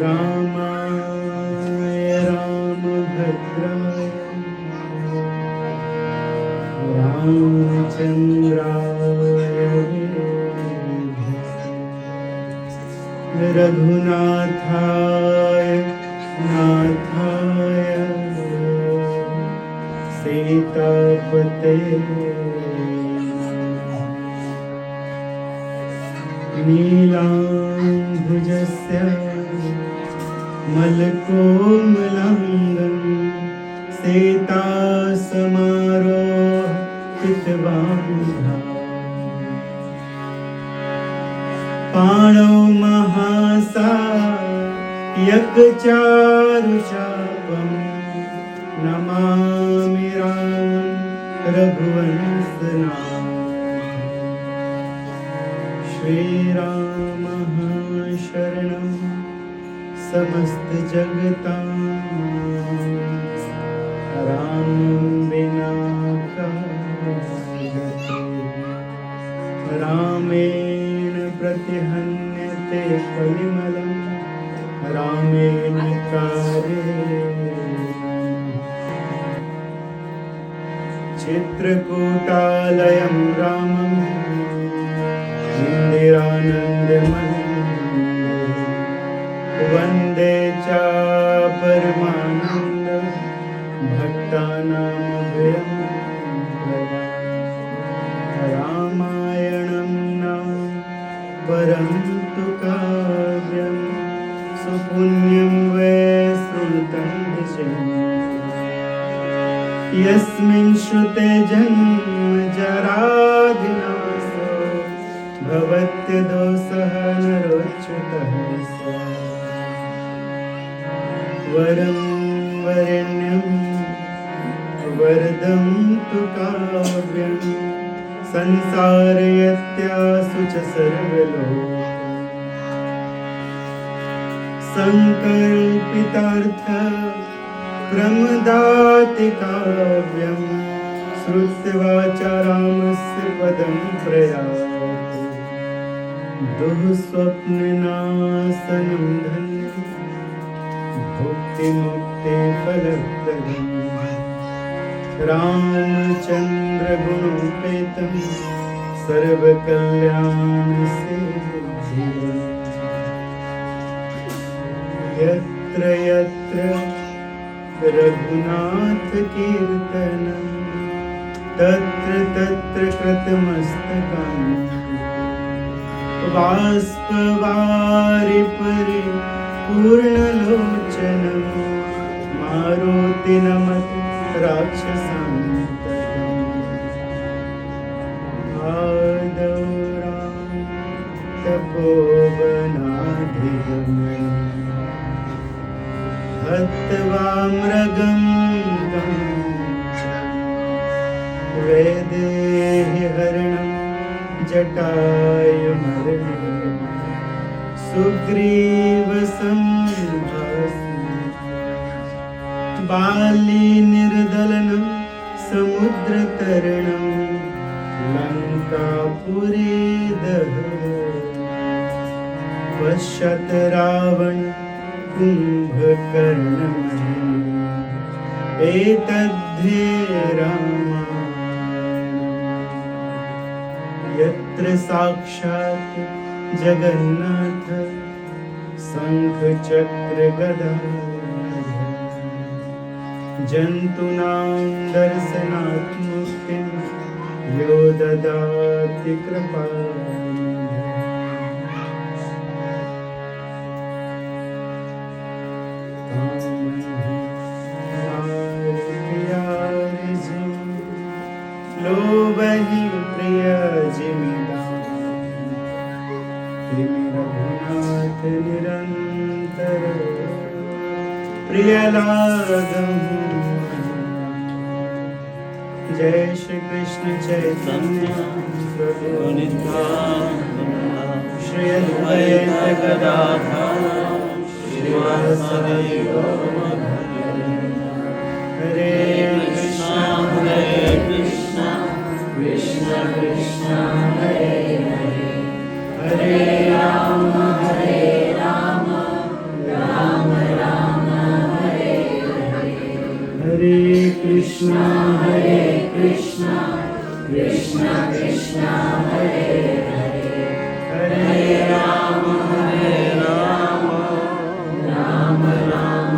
रामाय रामभद्राय रामचन्द्राय रघुनाथाय नाथाय सीतापते नीलाम्बुजस्य मलकोमलाङ्गं सीतासमारोहितबाहुधा पाणौ महासायकचारुचापं नमामि रामं रघुवंशनाथं श्रीराम शरणं समस्त जगतां रामं विना रामेण प्रतिहन्यते कलिमलं रामेण कार्ये चित्रकूटालयं रामं इंदिरानन्दमन्दिरं वन्दे च परमानन्दं भक्तानामभयं रामायणं नाम परं तु काव्यं सुपुण्यं वै श्रुतं यस्मिन् श्रुते जन्म जरादिनाशो भवत्यदोषः नरोच्युतः वरं वरेण्यं वरदं तु काव्यं संसारयत्यासु च सर्वलोक संकल्पितार्थ प्रमदाति काव्यं श्रुत्वा च रामस्य पदं प्रयाति दुःस्वप्ननाशनं धन्यं भुक्तिमुक्तिफलप्रदं रामचन्द्रगुणोपेतं सर्वकल्याणसिद्धिदं यत्र यत्र रघुनाथ कीर्तनं तत्र तत्र कृतमस्तकं बाष्पवारि परिपूर्णलोचनं मारुति नमत राक्षसान्तकम् आदौ राम तपोवनाधिगमनं हत्वा मृगं वैदेहि हरणं जटायुमर्णं सुग्रीवसंभाषणं बालीनिर्दलनं समुद्रतरणं लङ्कापुरीदहनं पश्यत रावण कुम्भकर्णमहिम् एतद्धि रामायणम् यत्र साक्षात् जगन्नाथ शङ्खचक्र गदाधर जन्तूनां दर्शनात् मुक्तिं यो ददाति कृपाम् वही प्रिय जिमिदा रघुनाथ निरंतर प्रिय लागहु जय श्री कृष्ण चैतन्य प्रभु नित्यानंद श्री अद्वैत गदाधर श्रीवासदि हरे कृष्णा कृष्ण कृष्ण हरे हरे राम कृष्णा हरे कृष्णा कृष्णा कृष्णा हरे हरे हरे राम राम राम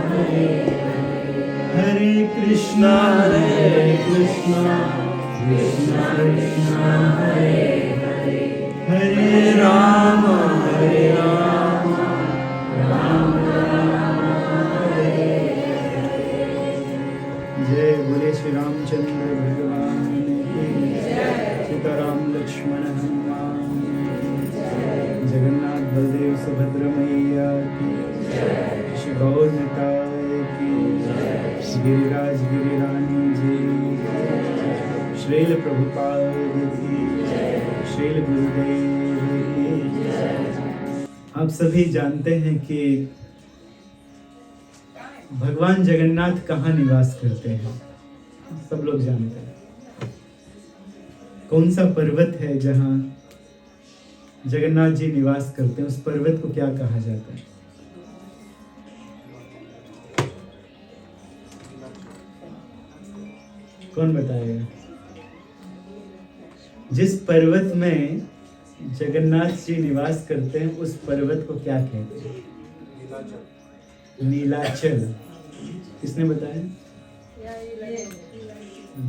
हरे हरे हरे कृष्णा कृष्णा कृष्णा हरे हरे हरे राम राम राम हरे हरे। जय बोले श्री रामचंद्र भगवान की जय, सीताराम लक्ष्मण हनुमान की जय, जगन्नाथ बलदेव सुभद्रा मैया की जय, श्री गौर निताय की जय, गिरिराज गिरिरानी जी श्रील प्रभुपाद की जय, श्रील गुरुदेव की जय। आप सभी जानते हैं कि भगवान जगन्नाथ कहाँ निवास करते हैं। सब लोग जानते हैं। कौन सा पर्वत है जहाँ जगन्नाथ जी निवास करते हैं, उस पर्वत को क्या कहा जाता है? कौन बताएगा? जिस पर्वत में जगन्नाथ जी निवास करते हैं उस पर्वत को क्या कहते हैं? नीलाचल। किसने बताया?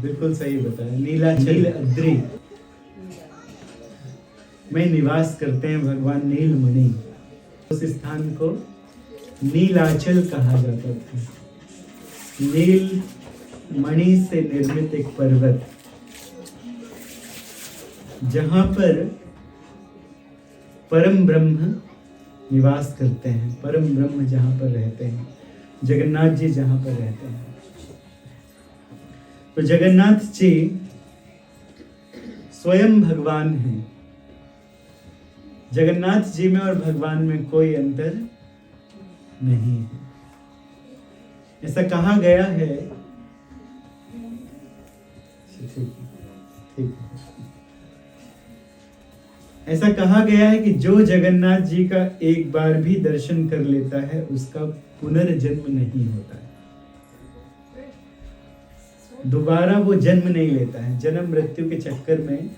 बिल्कुल सही बताया, नीलाचल अद्रि में निवास करते हैं भगवान नीलमणि। उस स्थान को नीलाचल कहा जाता था। नील मणि से निर्मित एक पर्वत, जहां पर परम ब्रह्म निवास करते हैं। परम ब्रह्म जहां पर रहते हैं, जगन्नाथ जी जहां पर रहते हैं। तो जगन्नाथ जी स्वयं भगवान हैं। जगन्नाथ जी में और भगवान में कोई अंतर नहीं है। ऐसा कहा गया है, ठीक है। ऐसा कहा गया है कि जो जगन्नाथ जी का एक बार भी दर्शन कर लेता है उसका पुनर्जन्म नहीं होता है। दोबारा वो जन्म नहीं लेता है, जन्म मृत्यु के चक्कर में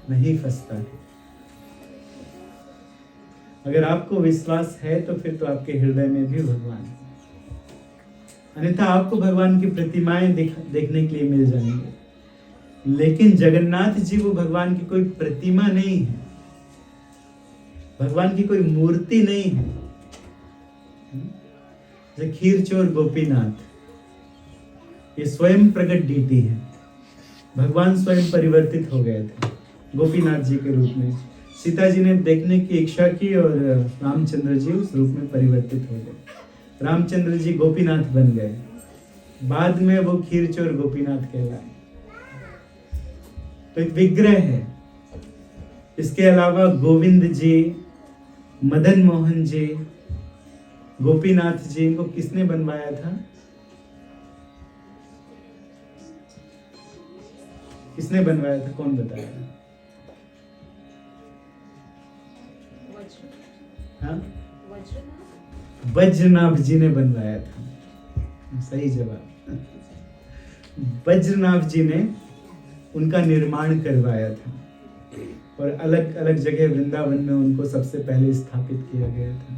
नहीं फंसता है। अगर आपको विश्वास है तो फिर तो आपके हृदय में भी भगवान है, अन्यथा आपको भगवान की प्रतिमाएं देखने के लिए मिल जाएंगे। लेकिन जगन्नाथ जी वो भगवान की कोई प्रतिमा नहीं है, भगवान की कोई मूर्ति नहीं है। जो खीरचोर गोपीनाथ, ये स्वयं प्रकट डीटी है। भगवान स्वयं परिवर्तित हो गए थे गोपीनाथ जी के रूप में। सीता जी ने देखने की इच्छा की और रामचंद्र जी उस रूप में परिवर्तित हो गए। रामचंद्र जी गोपीनाथ बन गए, बाद में वो खीरचोर गोपीनाथ कहलाए। तो एक विग्रह है। इसके अलावा गोविंद जी, मदन मोहन जी, गोपीनाथ जी, इनको किसने बनवाया था? किसने बनवाया था? कौन बताया? हाँ, वज्रनाभ जी ने बनवाया था। सही जवाब। वज्रनाभ जी ने उनका निर्माण करवाया था और अलग अलग जगह वृंदावन में उनको सबसे पहले स्थापित किया गया था।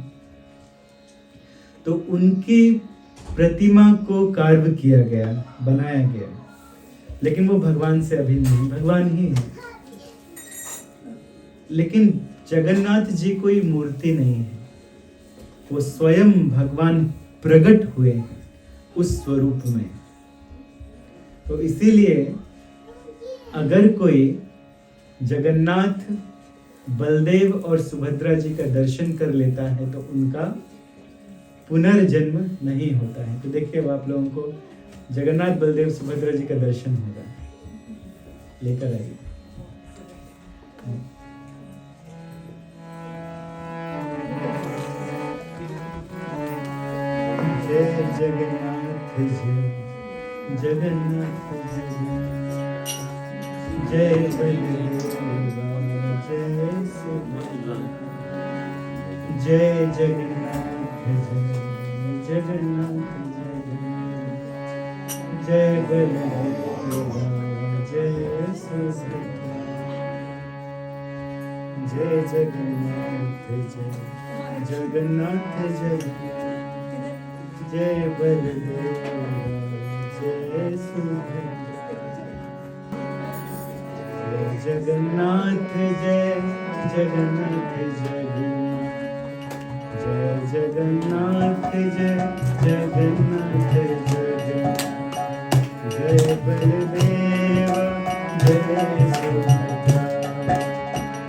तो उनकी प्रतिमा को कार्व किया गया, बनाया गया, लेकिन वो भगवान से अभी नहीं, भगवान ही है। लेकिन जगन्नाथ जी कोई मूर्ति नहीं है, वो स्वयं भगवान प्रकट हुए हैं उस स्वरूप में। तो इसीलिए अगर कोई जगन्नाथ, बलदेव और सुभद्रा जी का दर्शन कर लेता है तो उनका पुनर्जन्म नहीं होता है। तो देखिए, अब आप लोगों को जगन्नाथ, बलदेव, सुभद्रा जी का दर्शन होगा। लेकर आइए। जय जगन्नाथ जय जगन्नाथ जय बलदेव जय सुभद्रा जय जगन्नाथ जय जगन्नाथ जय बलदेवा जय सुभद्रा, जय जगन्नाथ जय जगन्नाथ जय जय बलदेवा जय सुभद्रा, जय जगन्नाथ जय जगन्नाथ जय जगन्नाथ जय जगन्नाथ जय बलदेवा जय सुभद्रा,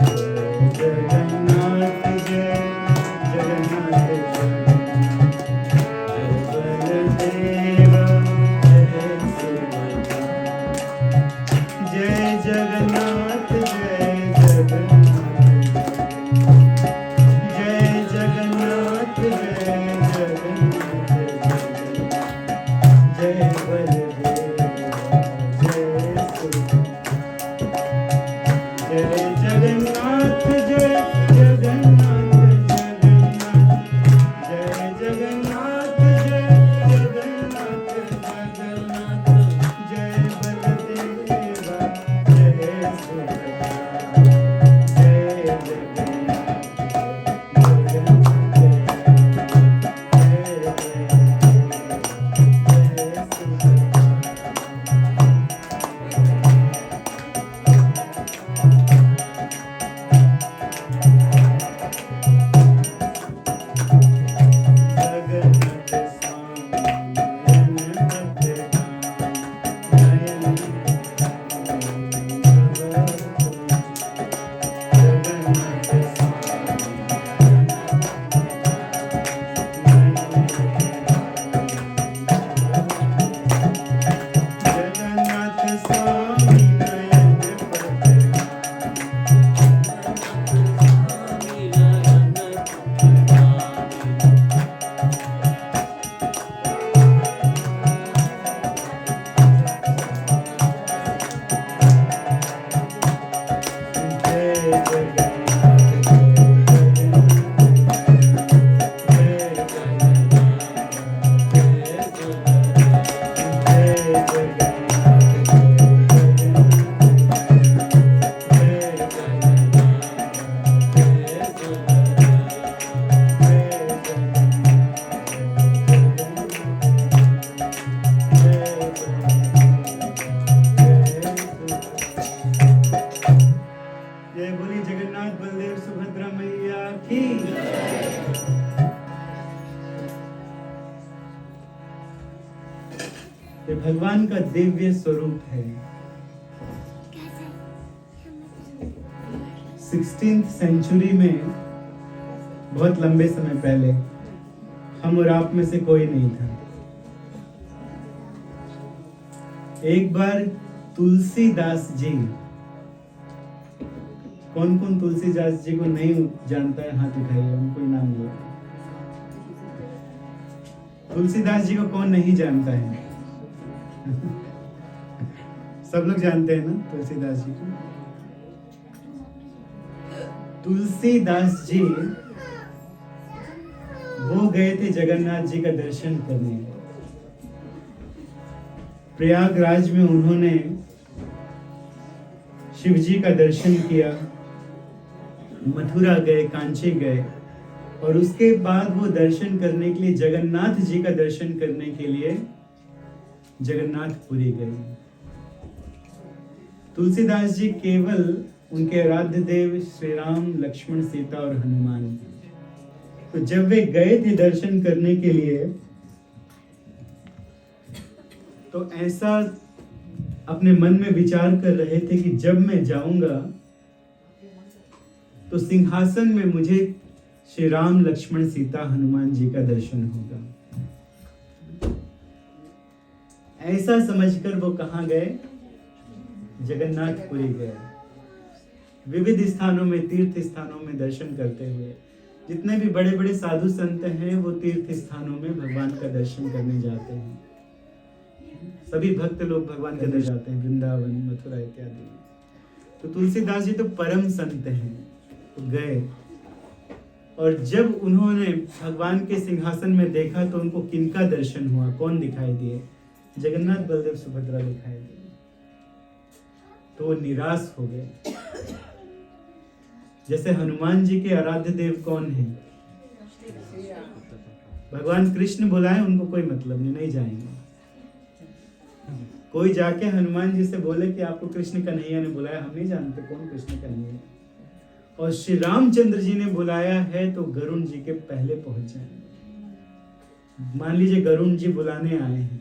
जय जगन्नाथ जय जगन्नाथ जय बलदेवा जय सुभद्रा, जय जगन्नाथ जय जगन्नाथ जय जगन्नाथ जय जगन्नाथ जय बलदेवा जय सुभद्रा, जय जगन्नाथ जय जगन्नाथ जय जगन्नाथ जय जगन्नाथ जय बलदेवा जय सुभद्रा, जय जगन्नाथ ये भगवान का दिव्य स्वरूप है। 16th सेंचुरी में बहुत लंबे समय पहले हम और आप में से कोई नहीं था। एक बार तुलसीदास जी, कौन कौन तुलसीदास जी को नहीं जानता है हाथ उठाइए, हम कोई नाम लो। तुलसीदास जी को कौन नहीं जानता है? सब लोग जानते हैं ना तुलसीदास जी को। तुलसीदास जी वो गए थे जगन्नाथ जी का दर्शन करने। प्रयागराज में उन्होंने शिव जी का दर्शन किया, मथुरा गए, कांची गए, और उसके बाद वो दर्शन करने के लिए, जगन्नाथ जी का दर्शन करने के लिए जगन्नाथपुरी गए। तुलसीदास जी केवल उनके आराध्य देव श्री राम, लक्ष्मण, सीता और हनुमान। तो जब वे गए थे दर्शन करने के लिए, तो ऐसा अपने मन में विचार कर रहे थे कि जब मैं जाऊंगा तो सिंहासन में मुझे श्री राम, लक्ष्मण, सीता, हनुमान जी का दर्शन होगा। ऐसा समझकर वो कहाँ गए? जगन्नाथपुरी गए। विविध स्थानों में, तीर्थ स्थानों में दर्शन करते हुए, जितने भी बड़े बड़े साधु संत हैं वो तीर्थ स्थानों में भगवान का दर्शन करने जाते हैं। सभी भक्त लोग भगवान के दर्शन जाते हैं, वृंदावन, मथुरा इत्यादि। तो तुलसीदास जी तो परम संत हैं, तो गए। और जब उन्होंने भगवान के सिंहासन में देखा तो उनको किनका दर्शन हुआ? कौन दिखाई दिए? जगन्नाथ बलदेव सुभद्रा दिखाई दिए, तो वो निराश हो गए। जैसे हनुमान जी के आराध्य देव कौन है? भगवान कृष्ण बुलाए, उनको कोई मतलब नहीं, नहीं जाएंगे। कोई जाके हनुमान जी से बोले कि आपको कृष्ण कन्हैया ने बुलाया, हम नहीं जानते कौन कृष्ण कन्हैया। और श्री रामचंद्र जी ने बुलाया है तो गरुण जी के पहले पहुंच जाएंगे। मान लीजिए गरुण जी बुलाने आए हैं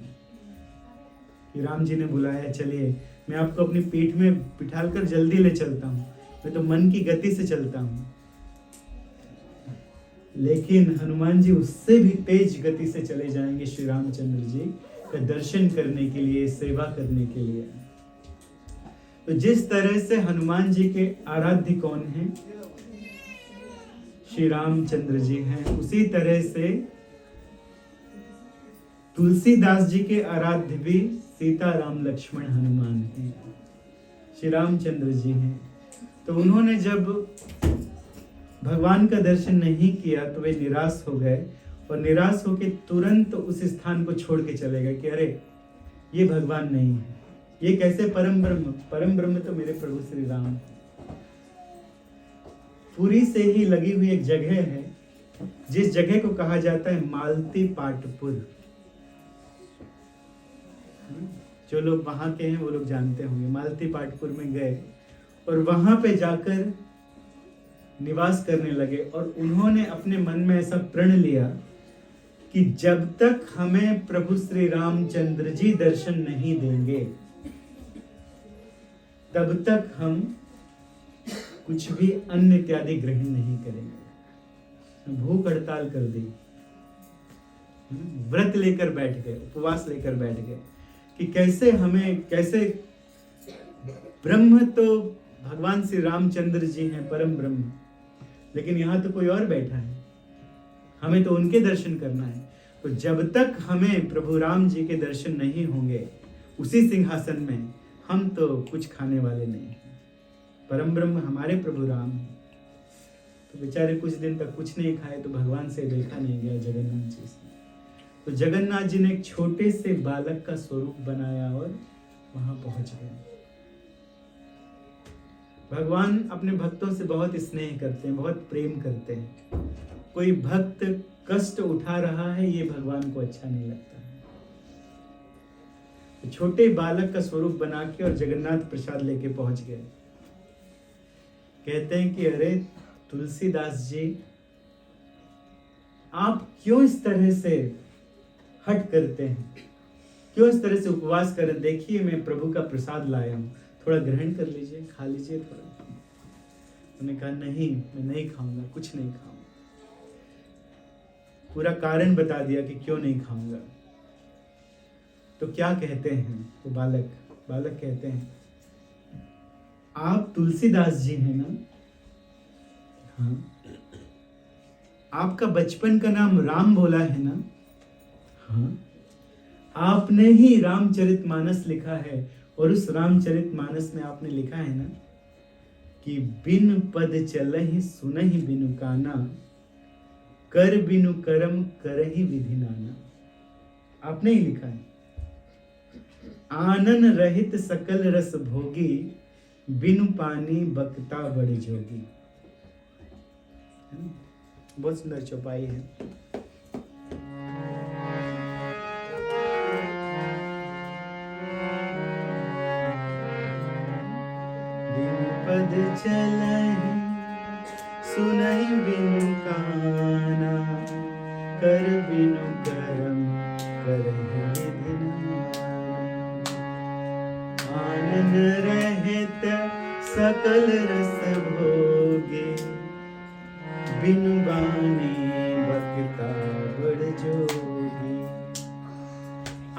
कि राम जी ने बुलाया, चलिए मैं आपको अपनी पीठ में बिठालकर जल्दी ले चलता हूँ, मैं तो मन की गति से चलता हूँ। लेकिन हनुमान जी उससे भी तेज गति से चले जाएंगे श्री रामचंद्र जी का दर्शन करने के लिए, सेवा करने के लिए। तो जिस तरह से हनुमान जी के आराध्य कौन हैं? श्री रामचंद्र जी हैं। उसी तरह से तुलसीदास जी के आराध्य भी सीता राम लक्ष्मण हनुमान हैं, श्री रामचंद्र जी हैं। तो उन्होंने जब भगवान का दर्शन नहीं किया तो वे निराश हो गए, और निराश होकर तुरंत उस स्थान को छोड़ के चले गए कि अरे ये भगवान नहीं है, ये कैसे परम ब्रह्म? परम ब्रह्म तो मेरे प्रभु श्री राम। पुरी से ही लगी हुई एक जगह है जिस जगह को कहा जाता है मालती पाटपुर। जो लोग वहां के हैं वो लोग जानते होंगे। मालती पाटपुर में गए और वहां पे जाकर निवास करने लगे, और उन्होंने अपने मन में ऐसा प्रण लिया कि जब तक हमें प्रभु श्री रामचंद्र जी दर्शन नहीं देंगे तब तक हम कुछ भी अन्न इत्यादि ग्रहण नहीं करेंगे। भूख हड़ताल कर दी, व्रत लेकर बैठ गए, उपवास लेकर बैठ गए कि कैसे ब्रह्म तो भगवान श्री रामचंद्र जी हैं, परम ब्रह्म, लेकिन यहाँ तो कोई और बैठा है, हमें तो उनके दर्शन करना है। तो जब तक हमें प्रभु राम जी के दर्शन नहीं होंगे उसी सिंहासन में, हम तो कुछ खाने वाले नहीं हैं। परम ब्रह्म हमारे प्रभु राम हैं। तो बेचारे कुछ दिन तक कुछ नहीं खाए, तो भगवान से देखा नहीं गया जगन्नाथ जी से। तो जगन्नाथ जी ने एक छोटे से बालक का स्वरूप बनाया और वहां पहुंच गए। भगवान अपने भक्तों से बहुत स्नेह करते हैं, बहुत प्रेम करते हैं। कोई भक्त कष्ट उठा रहा है ये भगवान को अच्छा नहीं लगता है। तो छोटे बालक का स्वरूप बना के और जगन्नाथ प्रसाद लेके पहुंच गए। कहते हैं कि अरे तुलसीदास जी, आप क्यों इस तरह से हट करते हैं, क्यों इस तरह से उपवास कर? देखिए मैं प्रभु का प्रसाद लाया हूं, थोड़ा ग्रहण कर लीजिए, खा लीजिए थोड़ा। उन्होंने कहा नहीं, मैं नहीं खाऊंगा, कुछ नहीं खाऊंगा। पूरा कारण बता दिया कि क्यों नहीं खाऊंगा। तो क्या कहते हैं वो बालक कहते हैं, आप तुलसीदास जी हैं ना? हाँ। आपका बचपन का नाम राम बोला है ना? हाँ। आपने ही रामचरितमानस लिखा है, और उस रामचरितमानस में आपने लिखा है ना कि बिन पद चलहि सुनहि बिनु काना, कर बिनु करम करहि विधि नाना। आपने ही लिखा है, आनन रहित सकल रस भोगी, बिनु पानी बकता बड़ जोगी। बहुत सुंदर चौपाई है। बिनु पद चलहि सुनहि बिनु काना, कर बिनु करम करहि विधि नाना। आनन रहित सकल रस भोगे, बिनु बानी बकता बड़ जोगी।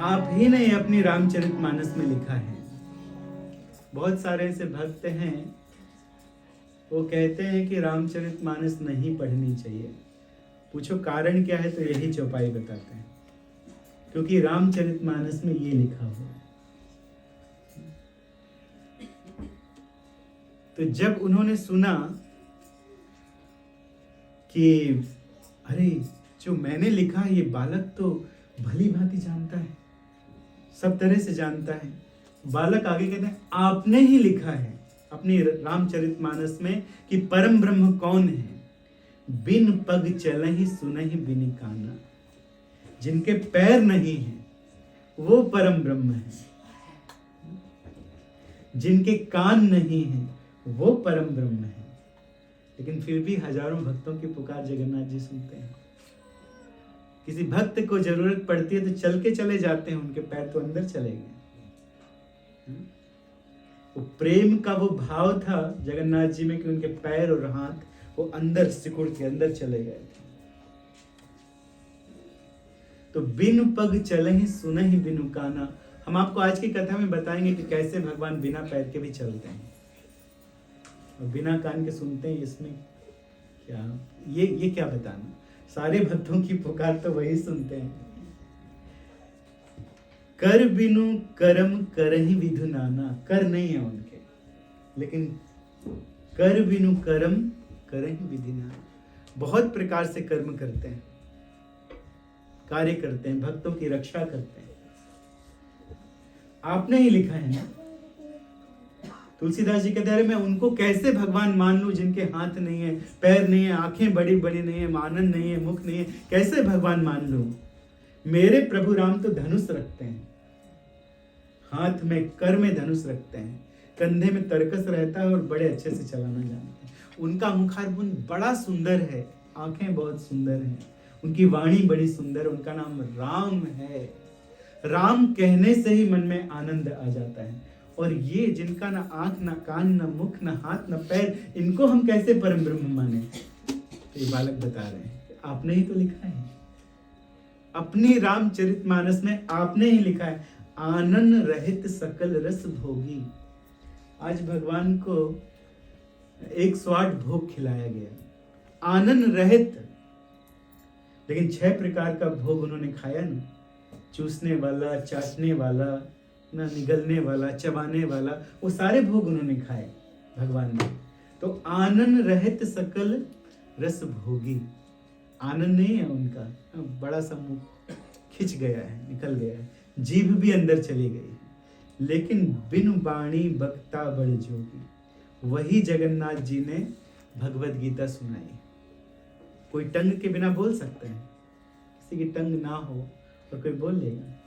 आप ही ने अपनी रामचरितमानस में लिखा है। बहुत सारे ऐसे भक्त हैं वो कहते हैं कि रामचरितमानस नहीं पढ़नी चाहिए। पूछो कारण क्या है, तो यही चौपाई बताते हैं, क्योंकि रामचरितमानस में ये लिखा हुआ है। तो जब उन्होंने सुना कि अरे जो मैंने लिखा ये बालक तो भली भांति जानता है, सब तरह से जानता है। बालक आगे कहते हैं आपने ही लिखा है अपनी रामचरितमानस में कि परम ब्रह्म कौन है, बिन पग चलहि सुनहि बिन काना। जिनके पैर नहीं है वो परम ब्रह्म है, जिनके कान नहीं है वो परम ब्रह्म है। लेकिन फिर भी हजारों भक्तों की पुकार जगन्नाथ जी सुनते हैं। किसी भक्त को जरूरत पड़ती है तो चल के चले जाते हैं, उनके पैर तो अंदर चले गए। वो प्रेम का वो भाव था जगन्नाथ जी में कि उनके पैर और हाथ वो अंदर सिकुड़ के अंदर चले गए थे। तो बिनु पग चलहि सुनहि बिनु काना। हम आपको आज की कथा में बताएंगे कि कैसे भगवान बिना पैर के भी चलते हैं और बिना कान के सुनते हैं। इसमें क्या ये क्या बताना, सारे भक्तों की पुकार तो वही सुनते हैं। कर बिनु करम करहि विधु नाना। कर नहीं है उनके, लेकिन कर बिनु करम करहि विधि नाना। बहुत प्रकार से कर्म करते हैं, कार्य करते हैं, भक्तों की रक्षा करते हैं। आपने ही लिखा है ना। तुलसीदास जी कहते हैं मैं उनको कैसे भगवान मान लूं जिनके हाथ नहीं है, पैर नहीं है, आंखें बड़ी बड़ी नहीं है, आनंद नहीं है, मुख नहीं है, कैसे भगवान मान लूं। मेरे प्रभु राम तो धनुष रखते हैं, हाथ में कर में धनुष रखते हैं, कंधे में तरकस रहता है और बड़े अच्छे से चलाना जानते हैं। उनका मुखारबुंद बड़ा सुंदर है, आंखें बहुत सुंदर हैं, उनकी वाणी बड़ी सुंदर, उनका नाम राम है। राम कहने से ही मन में आनंद आ जाता है। और ये जिनका ना आंख ना कान ना मुख ना हाथ ना पैर, इनको हम कैसे परम ब्रह्म माने। तो ये बालक बता रहे हैं आपने ही तो लिखा है, अपनी रामचरितमानस में आपने ही लिखा है आनंद रहित सकल रस भोगी। आज भगवान को 108 भोग खिलाया गया, आनंद रहित। लेकिन 6 प्रकार का भोग उन्होंने खाया ना, चूसने वाला, चाटने वाला, ना निगलने वाला, चबाने वाला, वो सारे भोग उन्होंने खाए भगवान ने। तो आनंद रहित सकल रस भोगी। आनंद नहीं है उनका, बड़ा सा मुंह खिंच गया है, निकल गया है, जीभ भी अंदर चली गई। लेकिन बिनु बाणी बक्ता बड़ जोगी, वही जगन्नाथ जी ने भगवत गीता सुनाई। कोई टंग के बिना बोल सकते हैं, किसी की टंग ना हो और कोई बोल लेगा,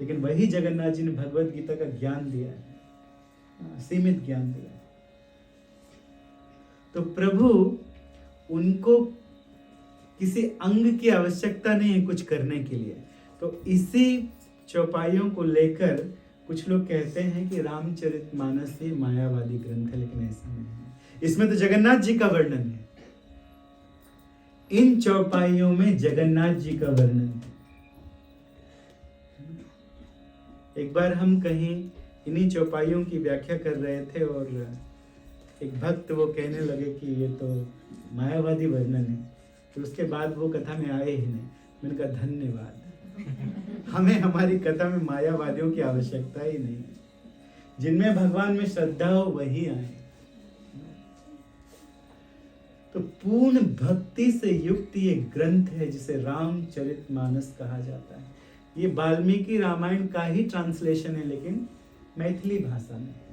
लेकिन वही जगन्नाथ जी ने भगवत गीता का ज्ञान दिया है, सीमित ज्ञान दिया है। तो प्रभु उनको किसी अंग की आवश्यकता नहीं है कुछ करने के लिए। तो इसी चौपाइयों को लेकर कुछ लोग कहते हैं कि रामचरितमानस ही मायावादी ग्रंथ है, लेकिन ऐसा नहीं है। इसमें तो जगन्नाथ जी का वर्णन है, इन चौपाइयों में जगन्नाथ जी का वर्णन है। एक बार हम कहीं इन्हीं चौपाइयों की व्याख्या कर रहे थे और एक भक्त वो कहने लगे कि ये तो मायावादी वर्णन है। तो उसके बाद वो कथा में आए ही नहीं। मैंने कहा धन्यवाद, हमें हमारी कथा में मायावादियों की आवश्यकता ही नहीं। जिनमें भगवान में श्रद्धा हो वही आए। तो पूर्ण भक्ति से युक्त ये ग्रंथ है जिसे रामचरितमानस कहा जाता है। ये वाल्मीकि रामायण का ही ट्रांसलेशन है, लेकिन मैथिली भाषा में है।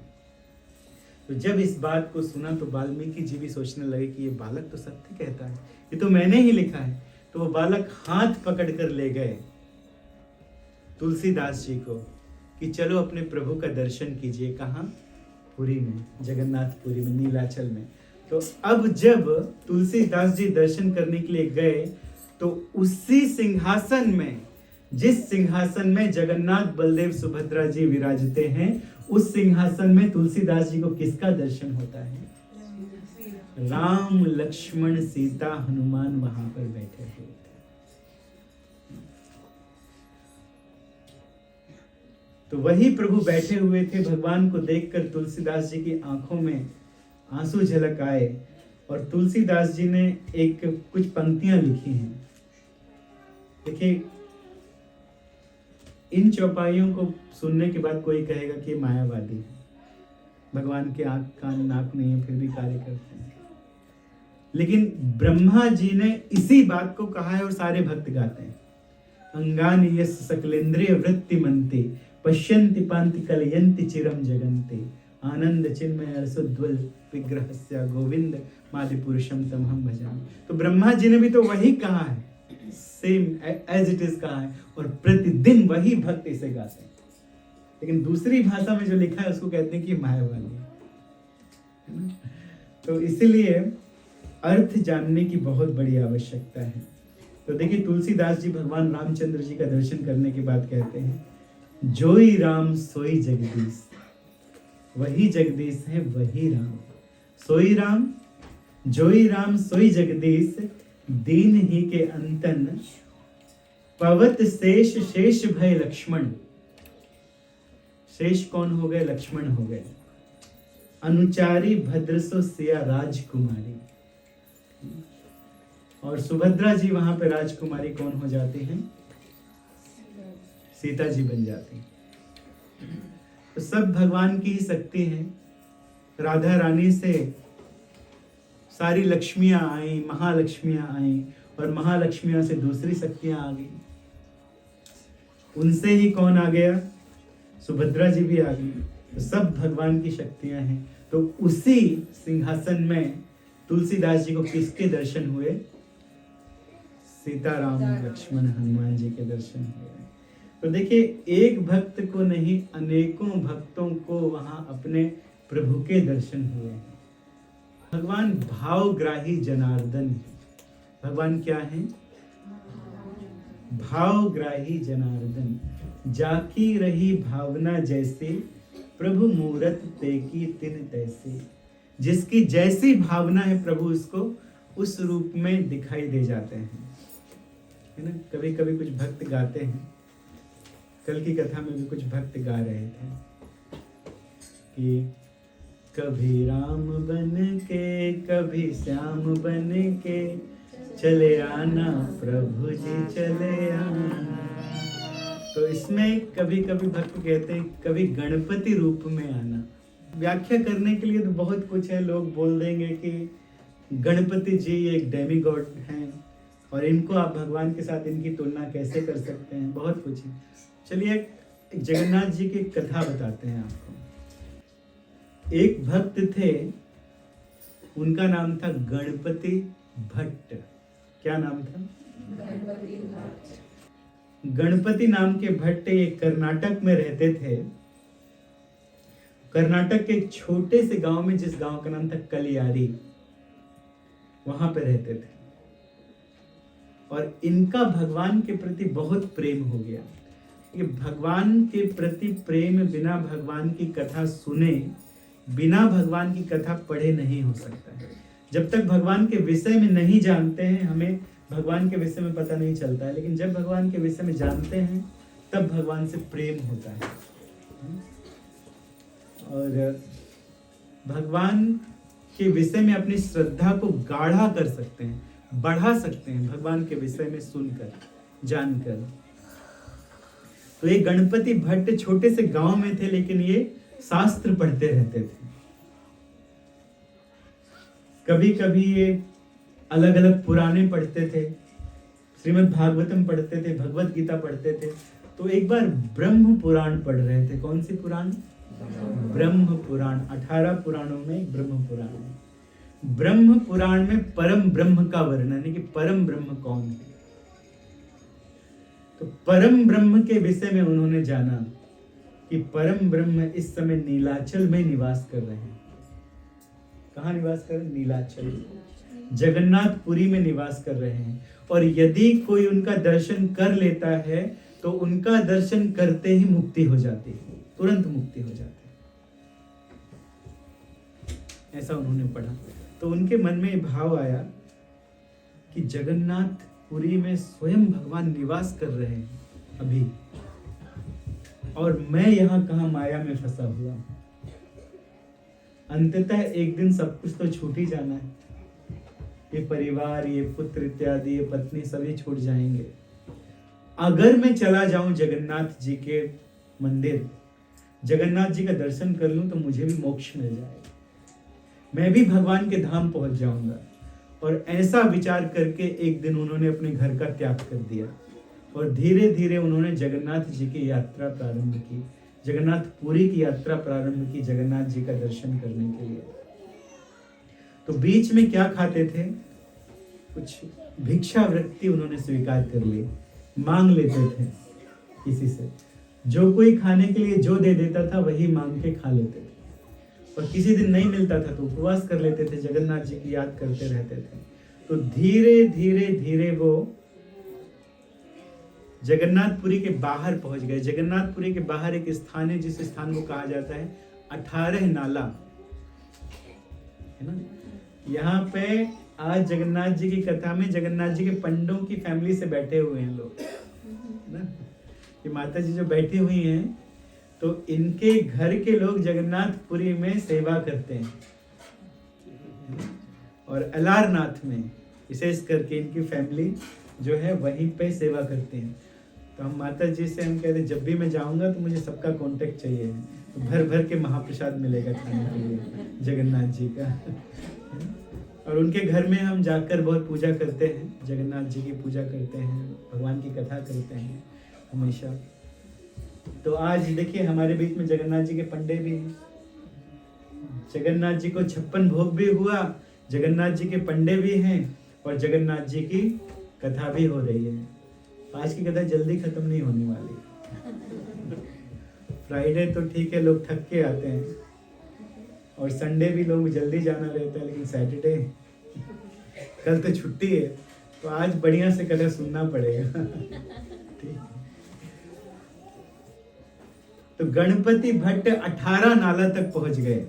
तो जब इस बात को सुना तो वाल्मीकि जी भी सोचने लगे कि ये बालक तो सत्य कहता है, ये तो मैंने ही लिखा है। तो वो बालक हाथ पकड़ कर ले गए तुलसीदास जी को कि चलो अपने प्रभु का दर्शन कीजिए। कहाँ? पुरी में, जगन्नाथपुरी में, नीलाचल में। तो अब जब तुलसीदास जी दर्शन करने के लिए गए तो उसी सिंहासन में, जिस सिंहासन में जगन्नाथ बलदेव सुभद्रा जी विराजते हैं, उस सिंहासन में तुलसीदास जी को किसका दर्शन होता है? राम लक्ष्मण सीता हनुमान वहां पर बैठे हुए थे। तो वही प्रभु बैठे हुए थे। भगवान को देखकर तुलसीदास जी की आंखों में आंसू झलक आए और तुलसीदास जी ने कुछ पंक्तियां लिखी हैं। देखिए, इन चौपाइयों को सुनने के बाद कोई कहेगा कि मायावादी है, भगवान के आंख कान नाक नहीं है फिर भी कार्य करते हैं। लेकिन ब्रह्मा जी ने इसी बात को कहा है और सारे भक्त गाते हैं। अंगानि यस्य सकलेंद्रिय वृत्ति मंते पश्यन्ति पान्ति कलयन्ति चिरम जगन्ते आनंद चिन्मय रसोद्वल विग्रहस्य गोविंद मादि पुरुषम तमहम भजामि। तो ब्रह्मा जी ने भी तो वही कहा है, सेम एज इट इज कहा है, और प्रतिदिन वही भक्त इसे गाते हैं। लेकिन दूसरी भाषा में जो लिखा है उसको कहते हैं कि मायावाली है ना। तो इसीलिए अर्थ जानने की बहुत बड़ी आवश्यकता है। तो देखिए तुलसीदास जी भगवान रामचंद्र जी का दर्शन करने के बाद कहते हैं, जोई राम सोई जगदीश, वही जगदीश है वही राम। सोई राम, जोई राम सोई जगदीश, दीन ही के अंतन, पवत शेष शेष भय लक्ष्मण। शेष कौन हो गए? लक्ष्मण हो गए। अनुचारी भद्रसो सिया राजकुमारी, और सुभद्रा जी वहां पे राजकुमारी कौन हो जाती हैं? सीता जी बन जाती हैं। तो सब भगवान की ही शक्ति है। राधा रानी से सारी लक्ष्मियां आई, महालक्ष्मियां आई, और महालक्ष्मियों से दूसरी शक्तियां आ गई। उनसे ही कौन आ गया? सुभद्रा जी भी आ गई। तो सब भगवान की शक्तियां हैं। तो उसी सिंहासन में तुलसीदास जी को किसके दर्शन हुए? सीताराम लक्ष्मण हनुमान जी के दर्शन हुए। तो देखिए, एक भक्त को नहीं अनेकों भक्तों को वहां अपने प्रभु के दर्शन हुए हैं। भगवान भावग्राही जनार्दन है। भगवान क्या है? भावग्राही जनार्दन। जाकी रही भावना जैसे, प्रभु मूरत ते की तिन तैसे। जिसकी जैसी भावना है प्रभु उसको उस रूप में दिखाई दे जाते हैं, है ना। कभी कभी कुछ भक्त गाते हैं, कल की कथा में भी कुछ भक्त गा रहे थे कि कभी राम बन के कभी श्याम बन के चले आना प्रभु जी चले आना। तो इसमें कभी कभी भक्त कहते हैं कभी गणपति रूप में आना। व्याख्या करने के लिए तो बहुत कुछ है। लोग बोल देंगे कि गणपति जी एक डेमीगॉड हैं और इनको आप भगवान के साथ इनकी तुलना कैसे कर सकते हैं, बहुत कुछ है। चलिए एक जगन्नाथ जी की कथा बताते हैं आपको। एक भक्त थे, उनका नाम था गणपति भट्ट। क्या नाम था? गणपति भट्ट। गणपति नाम के भट्ट ये कर्नाटक में रहते थे। कर्नाटक के एक छोटे से गांव में, जिस गांव का नाम था कलियारी, वहां पे रहते थे। और इनका भगवान के प्रति बहुत प्रेम हो गया। ये भगवान के प्रति प्रेम बिना भगवान की कथा सुने, बिना भगवान की कथा पढ़े नहीं हो सकता है। जब तक भगवान के विषय में नहीं जानते हैं, हमें भगवान के विषय में पता नहीं चलता है। लेकिन जब भगवान के विषय में जानते हैं, तब भगवान से प्रेम होता है। और भगवान के विषय में अपनी श्रद्धा को गाढ़ा कर सकते हैं, बढ़ा सकते हैं भगवान के विषय में सुनकर, जानकर। तो ये गणपति भट्ट छोटे से गांव में थे, लेकिन ये शास्त्र पढ़ते रहते थे। कभी कभी ये अलग अलग पुराने पढ़ते थे, श्रीमद् भागवतम पढ़ते थे, भगवत गीता पढ़ते थे। तो एक बार ब्रह्म पुराण पढ़ रहे थे। कौन सी पुराण? ब्रह्म पुराण। 18 पुराणों में एक ब्रह्म पुराण है। ब्रह्म पुराण में परम ब्रह्म का वर्णन है कि परम ब्रह्म कौन है। तो परम ब्रह्म के विषय में उन्होंने जाना कि परम ब्रह्म इस समय नीलाचल में निवास कर रहे हैं। कहाँ निवास कर रहे हैं? नीलाचल, जगन्नाथपुरी में निवास कर रहे हैं। और यदि कोई उनका दर्शन कर लेता है तो उनका दर्शन करते ही मुक्ति हो जाती है, तुरंत मुक्ति हो जाती है। ऐसा उन्होंने पढ़ा। तो उनके मन में भाव आया कि जगन्नाथपुरी में स्वयं भगवान निवास कर रहे हैं अभी, और मैं यहाँ कहाँ माया में फंसा हुआ। अंततः एक दिन सब कुछ तो छूट ही जाना है। ये परिवार, ये पुत्र इत्यादि, ये पत्नी सभी छूट जाएंगे। अगर मैं चला जाऊं जगन्नाथ जी के मंदिर, जगन्नाथ जी का दर्शन कर लूं, तो मुझे भी मोक्ष मिल जाएगा, मैं भी भगवान के धाम पहुंच जाऊंगा। और ऐसा विचार करके एक दिन उन्होंने अपने घर का त्याग कर दिया और धीरे धीरे उन्होंने जगन्नाथ जी की यात्रा प्रारंभ की, जगन्नाथपुरी की यात्रा प्रारंभ की जगन्नाथ जी का दर्शन करने के लिए। तो बीच में क्या खाते थे? कुछ भिक्षावृत्ति उन्होंने स्वीकार कर ली, मांग लेते थे किसी से, जो कोई खाने के लिए जो दे देता था वही मांग के खा लेते थे। और किसी दिन नहीं मिलता था तो उपवास कर लेते थे, जगन्नाथ जी की याद करते रहते थे। तो धीरे धीरे धीरे वो जगन्नाथपुरी के बाहर पहुंच गए। जगन्नाथपुरी के बाहर एक स्थान है जिस स्थान को कहा जाता है 18 नाला, है ना। यहाँ पे आज जगन्नाथ जी की कथा में जगन्नाथ जी के पंडों की फैमिली से बैठे हुए हैं लोग, है ना। ये माता जी जो बैठी हुई हैं तो इनके घर के लोग जगन्नाथपुरी में सेवा करते हैं, और अलारनाथ में विशेष करके इनकी फैमिली जो है वहीं पे सेवा करते हैं। तो हम माता जी से हम कहते हैं जब भी मैं जाऊंगा तो मुझे सबका कांटेक्ट चाहिए, तो भर भर के महाप्रसाद मिलेगा खाने के लिए जगन्नाथ जी का। और उनके घर में हम जाकर बहुत पूजा करते हैं, जगन्नाथ जी की पूजा करते हैं, भगवान की कथा करते हैं हमेशा। तो आज देखिए हमारे बीच में जगन्नाथ जी के पंडे भी हैं, जगन्नाथ जी को 56 भोग भी हुआ, जगन्नाथ जी के पंडे भी हैं, और जगन्नाथ जी की कथा भी हो रही है। आज की कथा जल्दी खत्म नहीं होने वाली। फ्राइडे तो ठीक है, लोग थक के आते हैं, और संडे भी लोग जल्दी जाना रहता है, लेकिन सैटरडे कल तो छुट्टी है, तो आज बढ़िया से कथा सुनना पड़ेगा। ठीक। तो गणपति भट्ट 18 नाला तक पहुंच गए।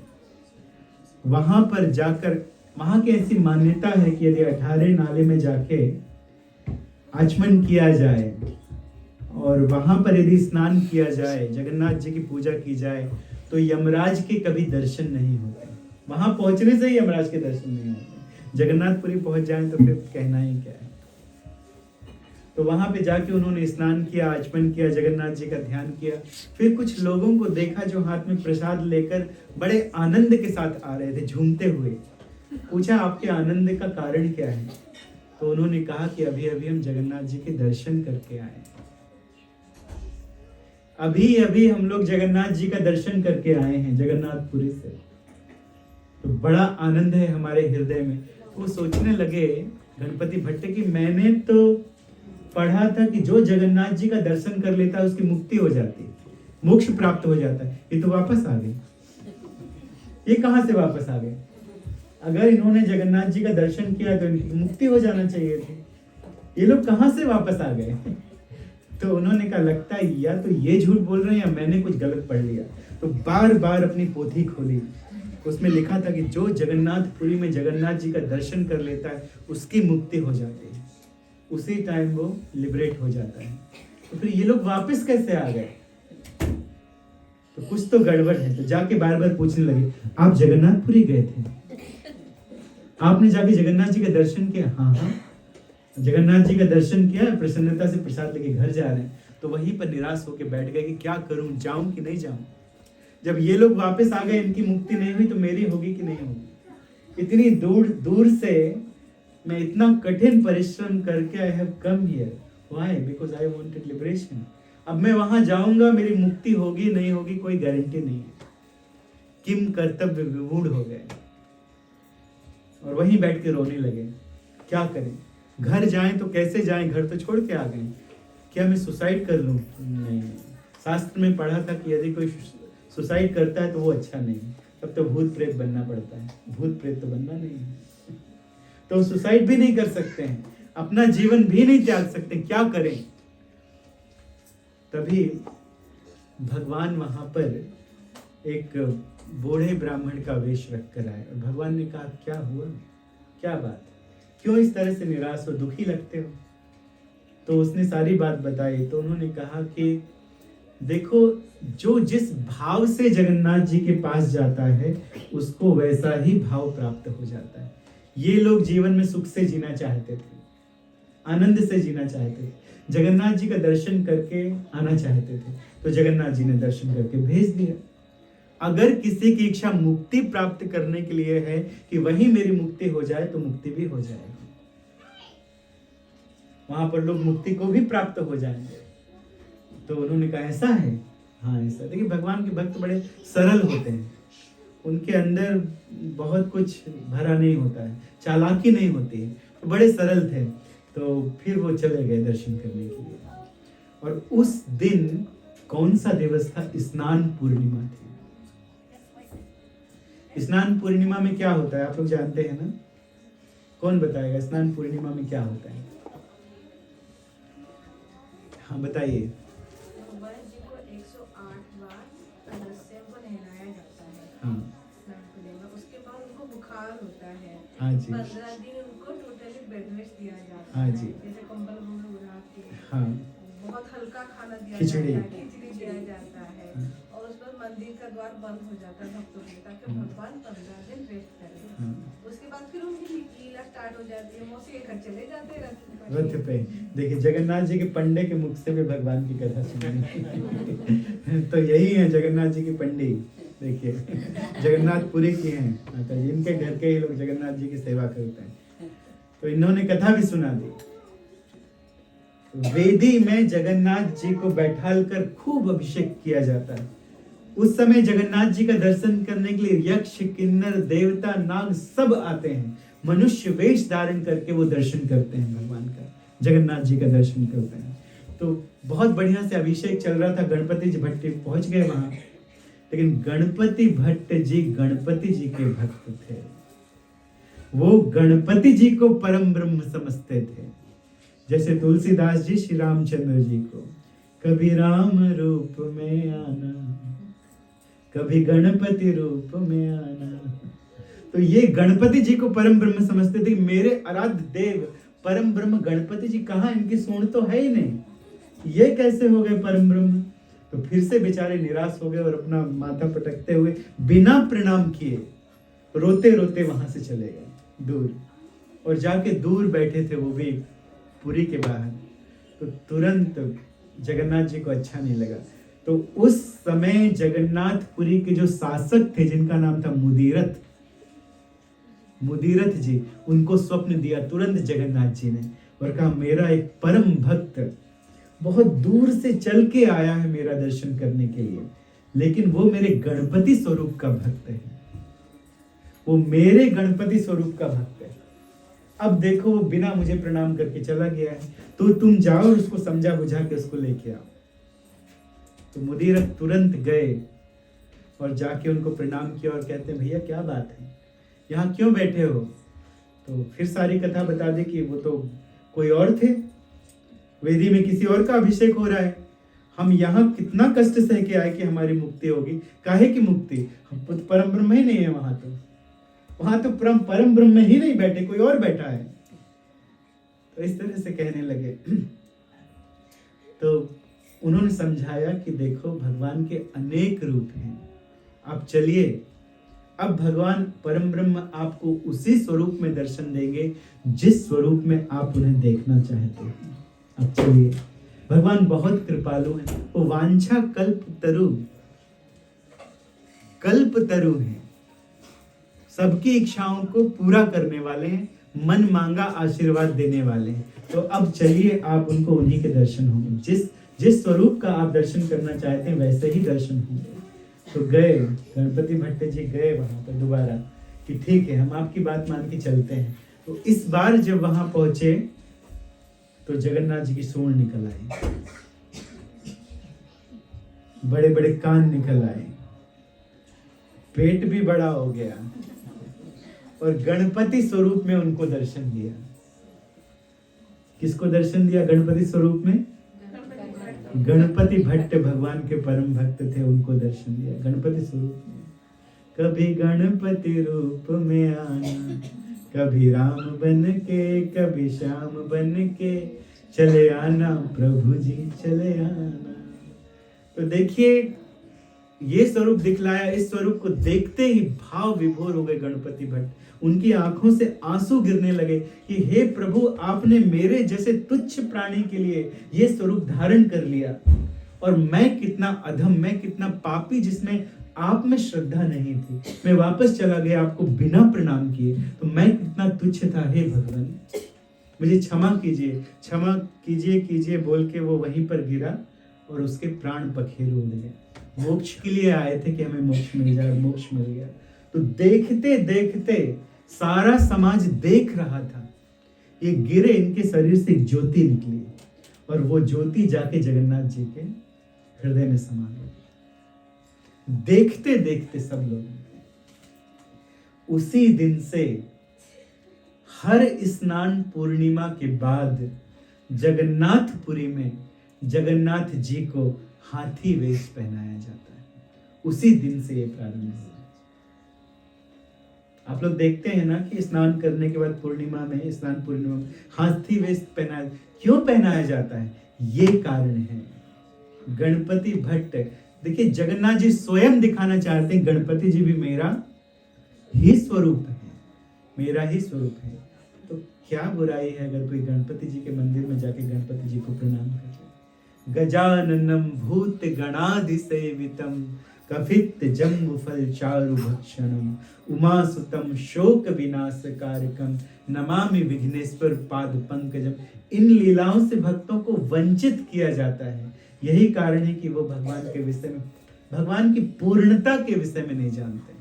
वहां पर जाकर, वहां की ऐसी मान्यता है कि यदि 18 नाले में जाके आचमन किया जाए और वहां पर यदि स्नान किया जाए, जगन्नाथ जी की पूजा की जाए, तो यमराज के कभी दर्शन नहीं होते। वहां पहुंचने से ही यमराज के दर्शन नहीं होते। जगन्नाथपुरी पहुंच जाए तो फिर कहना ही क्या है। तो वहां पे जाके उन्होंने स्नान किया, आचमन किया, जगन्नाथ जी का ध्यान किया। फिर कुछ लोगों को देखा जो हाथ में प्रसाद लेकर बड़े आनंद के साथ आ रहे थे, झूमते हुए। पूछा आपके आनंद का कारण क्या है? तो उन्होंने कहा कि अभी अभी हम जगन्नाथ जी के दर्शन करके आए, अभी अभी हम लोग जगन्नाथ जी का दर्शन करके आए हैं जगन्नाथपुरी से। तो बड़ा आनंद है हमारे हृदय में। वो सोचने लगे गणपति भट्ट की, मैंने तो पढ़ा था कि जो जगन्नाथ जी का दर्शन कर लेता है उसकी मुक्ति हो जाती है, मोक्ष प्राप्त हो जाता है। ये तो वापस आ गए। ये कहां से वापस आ गए? अगर इन्होंने जगन्नाथ जी का दर्शन किया तो इनकी मुक्ति हो जाना चाहिए थी। ये लोग कहां से वापस आ गए? तो उन्होंने कहा लगता है या तो ये झूठ बोल रहे हैं या मैंने कुछ गलत पढ़ लिया। तो बार बार अपनी पोथी खोली, उसमें लिखा था कि जो जगन्नाथपुरी में जगन्नाथ जी का दर्शन कर लेता है उसकी मुक्ति हो जाती है, उसी टाइम वो लिबरेट हो जाता है। तो फिर ये लोग वापस कैसे आ गए? तो कुछ तो गड़बड़ है। तो जाके बार बार पूछने लगे, आप जगन्नाथपुरी गए थे? आपने जाके जगन्नाथ जी का दर्शन किया? हाँ हाँ, जगन्नाथ जी का दर्शन किया, प्रसन्नता से प्रसाद लेके घर जा रहे हैं। तो वहीं पर निराश होकर बैठ गए कि क्या करूं, जाऊं कि नहीं जाऊं। जब ये लोग वापस आ गए, इनकी मुक्ति नहीं हुई तो मेरी होगी कि नहीं होगी। इतनी दूर दूर से मैं इतना कठिन परिश्रम करके I have come here, why? Because I wanted liberation. अब मैं वहां जाऊंगा, मेरी मुक्ति होगी नहीं होगी कोई गारंटी नहीं है। किम कर्तव्य विमूढ़ हो गए और वहीं बैठ के रोने लगे। क्या करें, घर जाएं तो कैसे जाएं, घर तो छोड़ के आ गए। क्या मैं सुसाइड कर लूं? नहीं, शास्त्र में पढ़ा था कि यदि कोई सुसाइड करता है तो वो अच्छा नहीं, तब तो भूत प्रेत बनना पड़ता है। भूत प्रेत तो बनना नहीं है, तो सुसाइड भी नहीं कर सकते हैं, अपना जीवन भी नहीं त्याग सकते। क्या करें? तभी भगवान वहां पर एक बूढ़े ब्राह्मण का वेश रख कर आए और भगवान ने कहा क्या हुआ, क्या बात, क्यों इस तरह से निराश हो, दुखी लगते हो? तो उसने सारी बात बताई। तो उन्होंने कहा कि देखो, जो जिस भाव से जगन्नाथ जी के पास जाता है उसको वैसा ही भाव प्राप्त हो जाता है। ये लोग जीवन में सुख से जीना चाहते थे, आनंद से जीना चाहते थे, जगन्नाथ जी का दर्शन करके आना चाहते थे, तो जगन्नाथ जी ने दर्शन करके भेज दिया। अगर किसी की इच्छा मुक्ति प्राप्त करने के लिए है कि वही मेरी मुक्ति हो जाए, तो मुक्ति भी हो जाएगी। वहां पर लोग मुक्ति को भी प्राप्त हो जाएंगे। तो उन्होंने कहा ऐसा है, हाँ ऐसा। देखिए भगवान के भक्त बड़े सरल होते हैं, उनके अंदर बहुत कुछ भरा नहीं होता है, चालाकी नहीं होती है, तो बड़े सरल थे। तो फिर वो चले गए दर्शन करने के लिए। और उस दिन कौन सा दिवस था? स्नान पूर्णिमा थी। स्नान पूर्णिमा में क्या होता है आप लोग जानते हैं ना? कौन बताएगा स्नान पूर्णिमा में क्या होता है? हाँ बताइए। भगवान जी को 108 बार अगस्त्य को नहलाया जाता है। हाँ स्नान पूर्णिमा। उसके बाद उनको बुखार होता है। हाँ जी 15 दिन उनको टोटली बेड रेस्ट दिया जाता हाँ है। जी जैसे कंबल उड़ा के हाँ बहुत हल्का खाना दिया खिचड़ी। जाता है, खिचड़ी दिया जाता है। हाँ। और उस पर मंदिर का द्वार बंद हो जाता है भक्तों के लिए, ताकि भगवान 15 दिन रेस्ट करें। हाँ। उसके बाद फिर उनकी लीला स्टार्ट हो जाती है, मौसी लेकर चले जाते हैं रथ पे। देखिए जगन्नाथ जी के पंडे के मुख से भी भगवान की कथा सुनी। तो यही है जगन्नाथ जी की पंडी। देखिए जगन्नाथपुरी की हैं माता जी, इनके घर के ही लोग जगन्नाथ जी की सेवा करते हैं। तो इन्होंने कथा भी सुना दी। वेदी में जगन्नाथ जी को बैठाल कर खूब अभिषेक किया जाता है। उस समय जगन्नाथ जी का दर्शन करने के लिए यक्ष, किन्नर, देवता, नाग सब आते हैं। मनुष्य वेश धारण करके वो दर्शन करते हैं भगवान का, जगन्नाथ जी का दर्शन करते हैं। तो बहुत बढ़िया से अभिषेक चल रहा था। गणपति जी भट्ट पहुंच गए वहां, लेकिन गणपति भट्ट जी गणपति जी के भक्त थे। वो गणपति जी को परम ब्रह्म समझते थे। जैसे तुलसीदास जी श्री रामचंद्र जी को कभी राम रूप में आना, कभी गणपति रूप में आना। तो ये गणपति जी को परम ब्रह्म समझते थे। मेरे आराध्य देव परम ब्रह्म गणपति जी कहाँ, इनकी सूंड तो है ही नहीं, ये कैसे हो गए परम ब्रह्म? तो फिर से बेचारे निराश हो गए और अपना माथा पटकते हुए बिना प्रणाम किए रोते रोते वहां से चले गए दूर। और जाके दूर बैठे थे वो भी पुरी के बाहर। तो तुरंत जगन्नाथ जी को अच्छा नहीं लगा। तो उस समय जगन्नाथपुरी के जो शासक थे, जिनका नाम था मुदीरथ जी, उनको स्वप्न दिया तुरंत जगन्नाथ जी ने और कहा मेरा एक परम भक्त बहुत दूर से चल के आया है मेरा दर्शन करने के लिए, लेकिन वो मेरे गणपति स्वरूप का भक्त है, वो मेरे गणपति स्वरूप का भक्त है। अब देखो वो बिना मुझे प्रणाम करके चला गया है, तो तुम जाओ और उसको समझा बुझा के उसको लेके आओ। तो मुदीरथ तुरंत गए और जाके उनको प्रणाम किया और कहते हैं भैया क्या बात है, यहाँ क्यों बैठे हो? तो फिर सारी कथा बता दी कि वो तो कोई और थे, वेदी में किसी और का अभिषेक हो रहा है। हम यहाँ कितना कष्ट सह के आए कि हमारी मुक्ति होगी। काहे की मुक्ति? हम तो परम ब्रह्म ही नहीं है वहां तो परम ब्रह्म ही नहीं बैठे, कोई और बैठा है। तो इस तरह से कहने लगे। तो उन्होंने समझाया कि देखो भगवान के अनेक रूप हैं, आप चलिए, अब भगवान परम ब्रह्म आपको उसी स्वरूप में दर्शन देंगे जिस स्वरूप में आप उन्हें देखना चाहते हैं। अब चलिए, भगवान बहुत कृपालु हैं। वो वांछा कल्प तरु हैं, सबकी इच्छाओं को पूरा करने वाले हैं, मन मांगा आशीर्वाद देने वाले हैं। तो अब चलिए, आप उनको उन्हीं के दर्शन होंगे, जिस स्वरूप का आप दर्शन करना चाहते हैं वैसे ही दर्शन होंगे। तो गए गणपति भट्ट जी, गए वहां पर दोबारा कि ठीक है हम आपकी बात मान के चलते हैं। तो इस बार जब वहां पहुंचे तो जगन्नाथ जी की सूंड निकल आई, बड़े बड़े कान निकल आए, पेट भी बड़ा हो गया और गणपति स्वरूप में उनको दर्शन दिया। किसको दर्शन दिया गणपति स्वरूप में? गणपति भट्ट भगवान के परम भक्त थे, उनको दर्शन दिया गणपति स्वरूप में। कभी गणपति रूप में आना, कभी राम बन के, कभी श्याम बन के, चले आना प्रभु जी चले आना। तो देखिए ये स्वरूप दिखलाया। इस स्वरूप को देखते ही भाव विभोर हो गए गणपति भट्ट। उनकी आंखों से आंसू गिरने लगे कि हे प्रभु, आपने मेरे जैसे तुच्छ प्राणी के लिए ये स्वरूप धारण कर लिया, और मैं कितना अधम, मैं कितना पापी, जिसमें आप में श्रद्धा नहीं थी, मैं वापस चला गया आपको बिना प्रणाम किए, तो मैं कितना तुच्छ था हे भगवान। मुझे क्षमा कीजिए कीजिए बोल के वो वहीं पर गिरा और उसके प्राण पखेरु उड़ गए। मोक्ष के लिए आए थे कि हमें मोक्ष मिल जाए, मोक्ष मिल गया। तो देखते देखते सारा समाज देख रहा था, ये गिरे, इनके शरीर से एक ज्योति निकली और वो ज्योति जाके जगन्नाथ जी के हृदय में समा गई। देखते देखते सब लोग, उसी दिन से हर स्नान पूर्णिमा के बाद जगन्नाथपुरी में जगन्नाथ जी को हाथी वेश पहनाया जाता है। उसी दिन से ये प्रारंभ हुआ। आप लोग देखते हैं ना कि स्नान करने के बाद पूर्णिमा में, स्नान पूर्णिमा में हाथी वेश पहनाया, क्यों पहनाया जाता है? ये कारण है। गणपति भट्ट, देखिए जगन्नाथ जी स्वयं दिखाना चाहते हैं गणपति जी भी मेरा ही स्वरूप है, मेरा ही स्वरूप है। तो क्या बुराई है अगर कोई गणपति जी के मंदिर में जाके गणपति जी को प्रणाम करे? गजाननम भूत गणाधि सेवितम कफित जम्बु फल चारु भक्षणम उमासुतम शोक विनाशकारकम नमामि विघ्नेश्वर पाद पंकजम। इन लीलाओं से भक्तों को वंचित किया जाता है। यही कारण है कि वो भगवान के विषय में, भगवान की पूर्णता के विषय में नहीं जानते,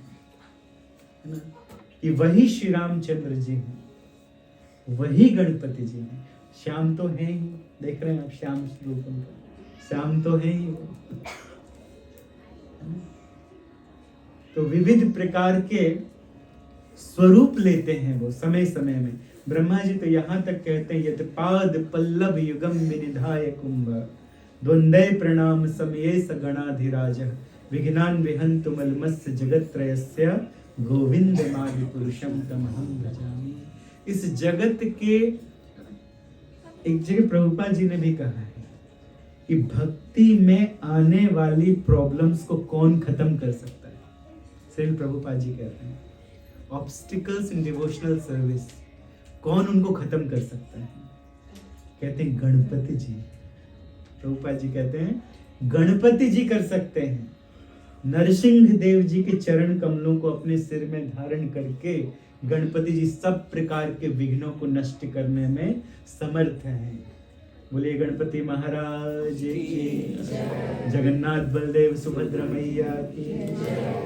है ना? कि वही श्री रामचंद्र जी हैं, वही गणपति जी हैं। श्याम तो है ही, देख रहे हैं आप श्याम स्वरूप उनका, श्याम तो है ही। तो विविध प्रकार के स्वरूप लेते हैं वो समय समय में। ब्रह्मा जी तो यहाँ तक कहते हैं, यत पाद पल्लव युगम विनिधाय कुंभ द्वंद्वय प्रणाम समये स गणाधिराज विघ्नान विहंतु मलमस्य जगत्त्रयस्य गोविंदमादि पुरुषम तमहं भजामि। इस जगत के, एक जगह प्रभुपाद जी ने भी कहा है कि भक्ति में आने वाली प्रॉब्लम्स को कौन खत्म कर सकता है? श्रील प्रभुपाद जी कहते हैं ऑब्स्टिकल्स इन डिवोशनल सर्विस, कौन उनको खत्म कर सकता है? कहते हैं गणपति जी। प्रभुपाद जी कहते हैं गणपति जी कर सकते हैं। नरसिंह देव जी के चरण कमलों को अपने सिर में धारण करके गणपति जी सब प्रकार के विघ्नों को नष्ट करने में समर्थ हैं। बोलिए गणपति महाराज की, जगन्नाथ बलदेव सुभद्रा मैया की।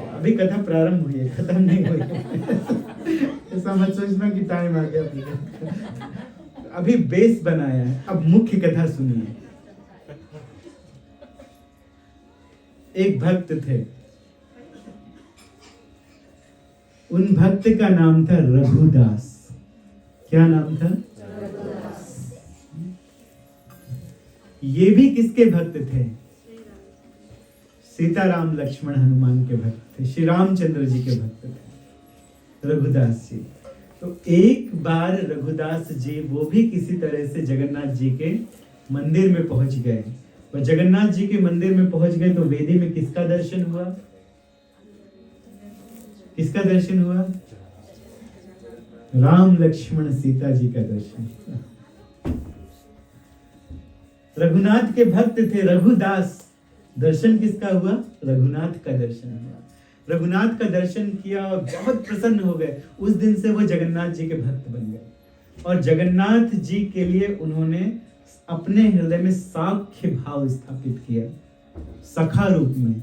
अभी कथा प्रारंभ हुई है, खत्म नहीं हुई ऐसा मत सोचना कि टाइम आ गया। अभी बेस बनाया है, अब मुख्य कथा सुनिए। एक भक्त थे, उन भक्त का नाम था रघुदास। क्या नाम था? ये भी किसके भक्त थे? सीताराम लक्ष्मण हनुमान के भक्त थे, श्री रामचंद्र जी के भक्त थे रघुदास जी। तो एक बार रघुदास जी वो भी किसी तरह से जगन्नाथ जी के मंदिर में पहुंच गए। और जगन्नाथ जी के मंदिर में पहुंच गए तो वेदी में किसका दर्शन हुआ? किसका दर्शन हुआ? राम लक्ष्मण सीता जी का दर्शन। रघुनाथ के भक्त थे रघुदास, दर्शन किसका हुआ? रघुनाथ का दर्शन हुआ। रघुनाथ का दर्शन किया और बहुत प्रसन्न हो गए। उस दिन से वो जगन्नाथ जी के भक्त बन गए और जगन्नाथ जी के लिए उन्होंने अपने हृदय में साख्य भाव स्थापित किया। सखा रूप में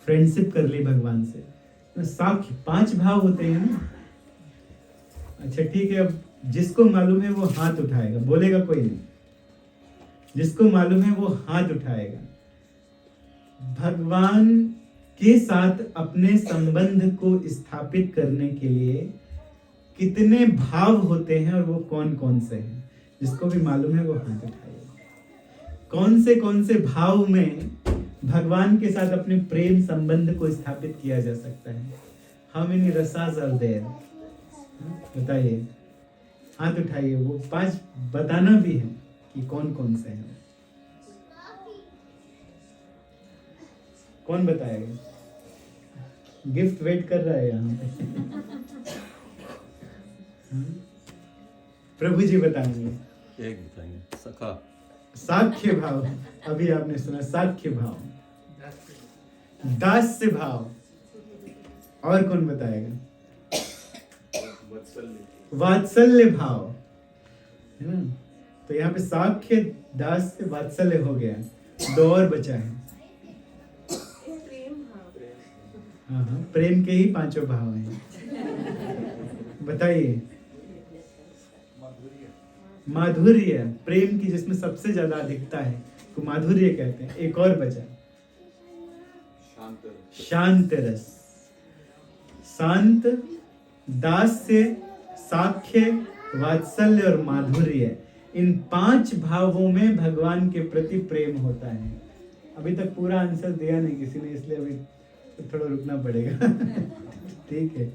फ्रेंडशिप कर ली भगवान से। साख्य 5 भाव होते हैं ना। अच्छा ठीक है, अब जिसको मालूम है वो हाथ उठाएगा, बोलेगा कोई नहीं। जिसको मालूम है वो हाथ उठाएगा। भगवान के साथ अपने संबंध को स्थापित करने के लिए कितने भाव होते हैं और वो कौन कौन से हैं? जिसको भी मालूम है वो हाथ उठाएगा। कौन से भाव में भगवान के साथ अपने प्रेम संबंध को स्थापित किया जा सकता है? How many rasas are there? बताइए, हाथ उठाइए। वो 5 बताना भी है कि कौन कौन से हैं। कौन बताएगा? गिफ्ट वेट कर रहा है यहाँ पे। प्रभु जी बताएंगे। एक बताएंगे, सखा। साख्य भाव, अभी आपने सुना साख्य भाव, दास्य भाव। और कौन बताएगा? वात्सल्य भाव। है ना। तो यहाँ पे साख्य दास से वात्सल्य हो गया, 2 और बचा है। प्रेम भाव। हाँ हाँ, प्रेम के ही 5 भाव हैं। बताइए। माधुर्य, प्रेम की जिसमें सबसे ज्यादा अधिकता है तो माधुर्य कहते हैं। एक और बचा, शांत रस। शांत दास से साख्य, वात्सल्य और माधुर्य, इन 5 भावों में भगवान के प्रति प्रेम होता है। अभी तक पूरा आंसर दिया नहीं किसी ने, इसलिए अभी थोड़ा रुकना पड़ेगा। ठीक है।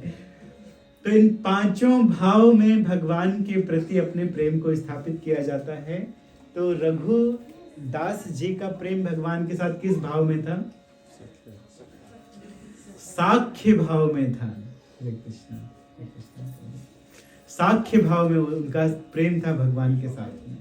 तो इन 5 भाव में भगवान के प्रति अपने प्रेम को स्थापित किया जाता है। तो रघुदास जी का प्रेम भगवान के साथ किस भाव में था? साख्य भाव में था। हरे कृष्ण, हरे कृष्ण। साख्य भाव में उनका प्रेम था भगवान के साथ में।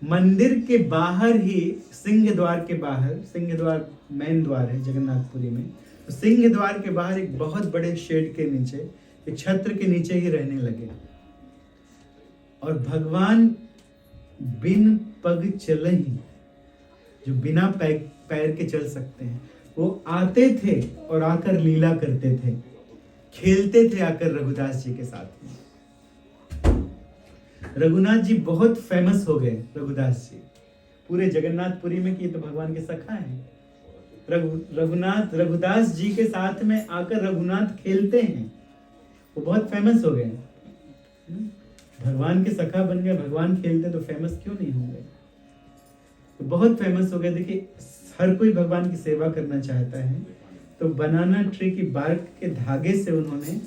मंदिर के बाहर ही, सिंह द्वार के बाहर, सिंह द्वार मेन द्वार है जगन्नाथपुरी में, तो सिंह द्वार के बाहर एक बहुत बड़े शेड के नीचे, एक छत्र के नीचे ही रहने लगे। और भगवान बिन पग चलहि, जो बिना पैर के चल सकते हैं, वो आते थे और आकर लीला करते थे, खेलते थे आकर रघुदास जी के साथ में। रघुनाथ जी बहुत फेमस हो गए, रघुदास जी पूरे जगन्नाथपुरी में, कि ये तो भगवान के सखा हैं। रघुदास जी के साथ में आकर रघुनाथ खेलते हैं, वो बहुत फेमस हो गए। भगवान के सखा बन गए, भगवान खेलते तो फेमस क्यों नहीं होंगे। तो बहुत फेमस हो गए। देखिए, हर कोई भगवान की सेवा करना चाहता है, तो बनाना ट्री की बार्क के धागे से उन्होंने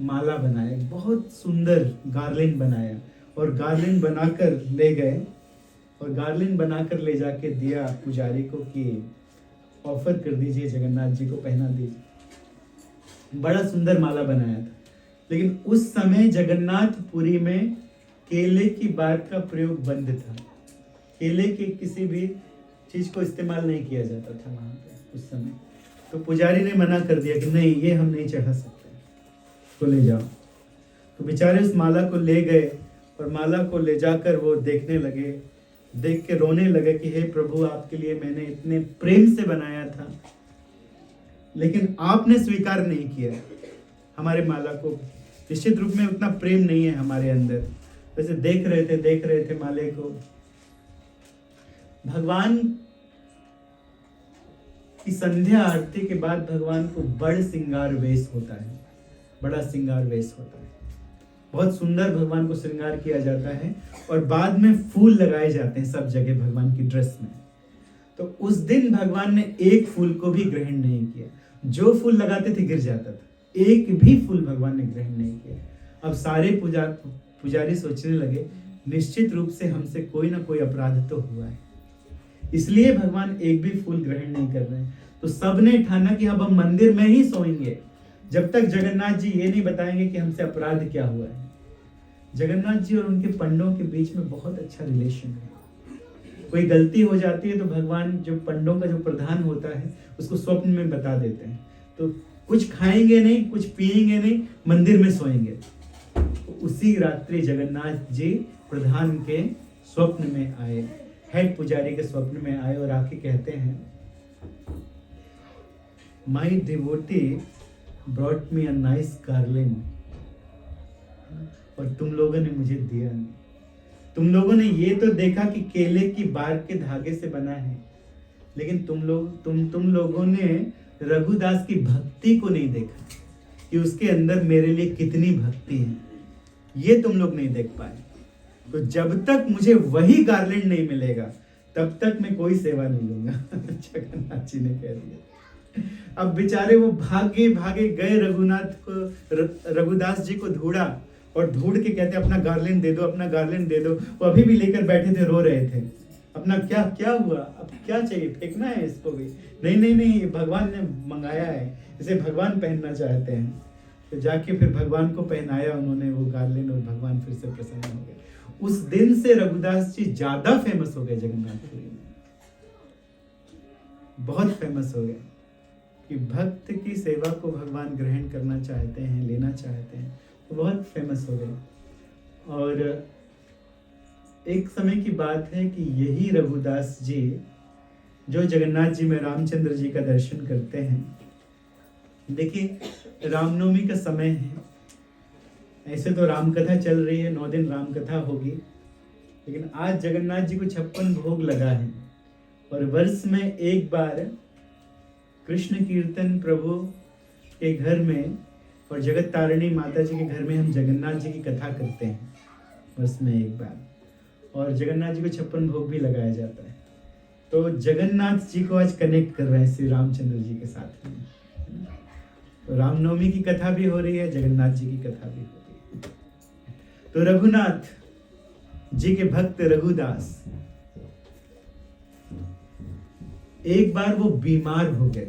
माला बनाया, बहुत सुंदर गार्लिंग बनाया, और गार्लिंग बनाकर ले गए, और गार्लिंग बनाकर ले जाके दिया पुजारी को कि ऑफर कर दीजिए, जगन्नाथ जी को पहना दीजिए। बड़ा सुंदर माला बनाया था। लेकिन उस समय जगन्नाथपुरी में केले की बार्क का प्रयोग बंद था। केले के किसी भी चीज को इस्तेमाल नहीं किया जाता था वहां पे उस समय। तो पुजारी ने मना कर दिया कि नहीं, ये हम नहीं चढ़ा सकते, तो ले जाओ। तो बेचारे उस माला को ले गए, और माला को ले जाकर वो देखने लगे, देख के रोने लगे कि हे प्रभु, आपके लिए मैंने इतने प्रेम से बनाया था, लेकिन आपने स्वीकार नहीं किया हमारे माला को। निश्चित रूप में उतना प्रेम नहीं है हमारे अंदर। वैसे देख रहे थे माले को। भगवान की संध्या आरती के बाद भगवान को बड़ा श्रृंगार वेश होता है, बड़ा श्रृंगार वेश होता है। बहुत सुंदर भगवान को श्रृंगार किया जाता है, और बाद में फूल लगाए जाते हैं सब जगह भगवान की ड्रेस में। तो उस दिन भगवान ने एक फूल को भी ग्रहण नहीं किया। जो फूल लगाते थे गिर जाता था, एक भी फूल भगवान ने ग्रहण नहीं किया। अब सारे पुजारी सोचने लगे, निश्चित रूप से हमसे कोई ना कोई अपराध तो हुआ है, इसलिए भगवान एक भी फूल ग्रहण नहीं कर रहे हैं। तो सबने ठाना कि अब हम मंदिर में ही सोएंगे, जब तक जगन्नाथ जी ये नहीं बताएंगे कि हमसे अपराध क्या हुआ है। जगन्नाथ जी और उनके पंडों के बीच में बहुत अच्छा रिलेशन है। कोई गलती हो जाती है तो भगवान, जो पंडों का जो प्रधान होता है, उसको स्वप्न में बता देते हैं। तो कुछ खाएंगे नहीं, कुछ पिएंगे नहीं, मंदिर में सोएंगे। तो उसी रात्रि जगन्नाथ जी प्रधान के स्वप्न में आए, हेड पुजारी के स्वप्न में आए, और आके कहते हैं, my devotee brought me a nice garland, और तुम लोगों ने मुझे दिया नहीं। तुम लोगों ने ये तो देखा कि केले की बार्क के धागे से बना है, लेकिन तुम लोगों ने रघुदास की भक्ति को नहीं देखा कि उसके अंदर मेरे लिए कितनी भक्ति है। ये तुम लोग नहीं देख पाए। तो जब तक मुझे वही गार्लैंड नहीं मिलेगा, तब तक मैं कोई सेवा नहीं लूंगा। जगन्नाथ जी ने कह दिया। अब बेचारे वो भागे भागे गए, रघुदास जी को ढूंढा, और ढूंढ के कहते अपना गार्लैंड दे दो, अपना गार्लैंड दे दो। वो अभी भी लेकर बैठे थे, रो रहे थे। अपना क्या हुआ, अब क्या चाहिए, फेंकना है इसको भी? नहीं, भगवान ने मंगाया है, इसे भगवान पहनना चाहते हैं। तो जाके फिर भगवान को पहनाया उन्होंने वो गार्लैंड, और भगवान फिर से प्रसन्न हो गए। उस दिन से रघुदास जी ज्यादा फेमस हो गए जगन्नाथपुरी में, बहुत फेमस हो गए कि भक्त की सेवा को भगवान ग्रहण करना चाहते हैं, लेना चाहते हैं, बहुत फेमस हो गए। और एक समय की बात है कि यही रघुदास जी जो जगन्नाथ जी में रामचंद्र जी का दर्शन करते हैं, देखिए रामनवमी का समय है, ऐसे तो राम कथा चल रही है, 9 दिन राम कथा होगी, लेकिन आज जगन्नाथ जी को 56 भोग लगा है और वर्ष में एक बार कृष्ण कीर्तन प्रभु के घर में और जगत तारिणी माता जी के घर में हम जगन्नाथ जी की कथा करते हैं वर्ष में एक बार, और जगन्नाथ जी को 56 भोग भी लगाया जाता है। तो जगन्नाथ जी को आज कनेक्ट कर रहे हैं श्री रामचंद्र जी के साथ में। तो रामनवमी की कथा भी हो रही है, जगन्नाथ जी की कथा भी हो रही है। तो रघुनाथ जी के भक्त रघुदास एक बार वो बीमार हो गए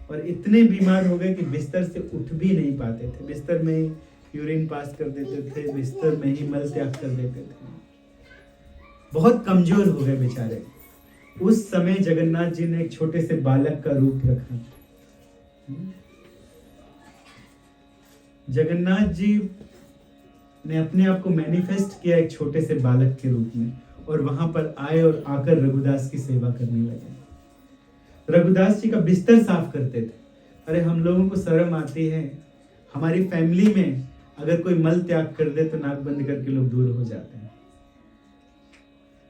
और इतने बीमार हो गए कि बिस्तर से उठ भी नहीं पाते थे, बिस्तर में ही यूरिन पास कर देते थे, बिस्तर में ही मल त्याग कर देते थे, बहुत कमजोर हो गए बेचारे। उस समय जगन्नाथ जी ने एक छोटे से बालक का रूप रखा। जगन्नाथ जी ने अपने आप को मैनिफेस्ट किया एक छोटे से बालक के रूप में और वहां पर आए और आकर रघुदास की सेवा करने लगे। रघुदास जी का बिस्तर साफ करते थे। अरे हम लोगों को शर्म आती है, हमारी फैमिली में अगर कोई मल त्याग कर दे तो नाक बंद करके लोग दूर हो जाते हैं,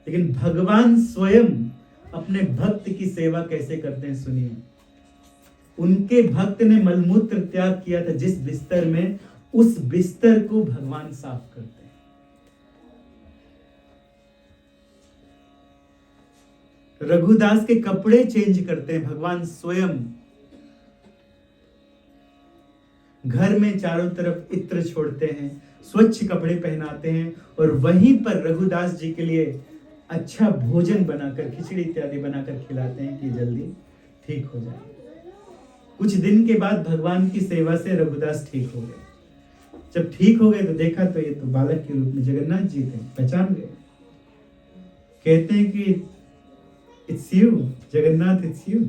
लेकिन भगवान स्वयं अपने भक्त की सेवा कैसे करते हैं सुनिए। उनके भक्त ने मलमूत्र त्याग किया था जिस बिस्तर में, उस बिस्तर को भगवान साफ करते हैं। रघुदास के कपड़े चेंज करते हैं भगवान स्वयं। घर में चारों तरफ इत्र छोड़ते हैं, स्वच्छ कपड़े पहनाते हैं और वहीं पर रघुदास जी के लिए अच्छा भोजन बनाकर, खिचड़ी इत्यादि बनाकर खिलाते हैं कि जल्दी ठीक हो जाए। कुछ दिन के बाद भगवान की सेवा से रघुदास ठीक हो गए। जब ठीक हो गए तो देखा तो ये तो बालक के रूप में जगन्नाथ जी थे, पहचान गए। कहते हैं कि it's you Jagannath, it's you,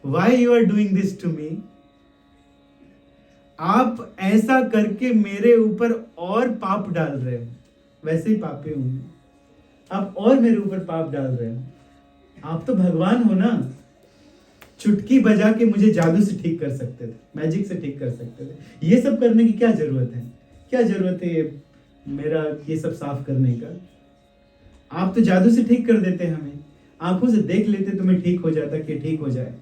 why you are doing this to me. आप ऐसा करके मेरे ऊपर और पाप डाल रहे हो, वैसे ही पापी हूं मैं, आप और मेरे ऊपर पाप डाल रहे हो। आप तो भगवान हो ना, चुटकी बजा के मुझे जादू से ठीक कर सकते थे, मैजिक से ठीक कर सकते थे। ये सब करने की क्या जरूरत है, क्या जरूरत है ये मेरा ये सब साफ करने का। आप तो जादू से ठीक कर देते हमें, आंखों से देख लेते तो मैं ठीक हो जाता कि ठीक हो जाए।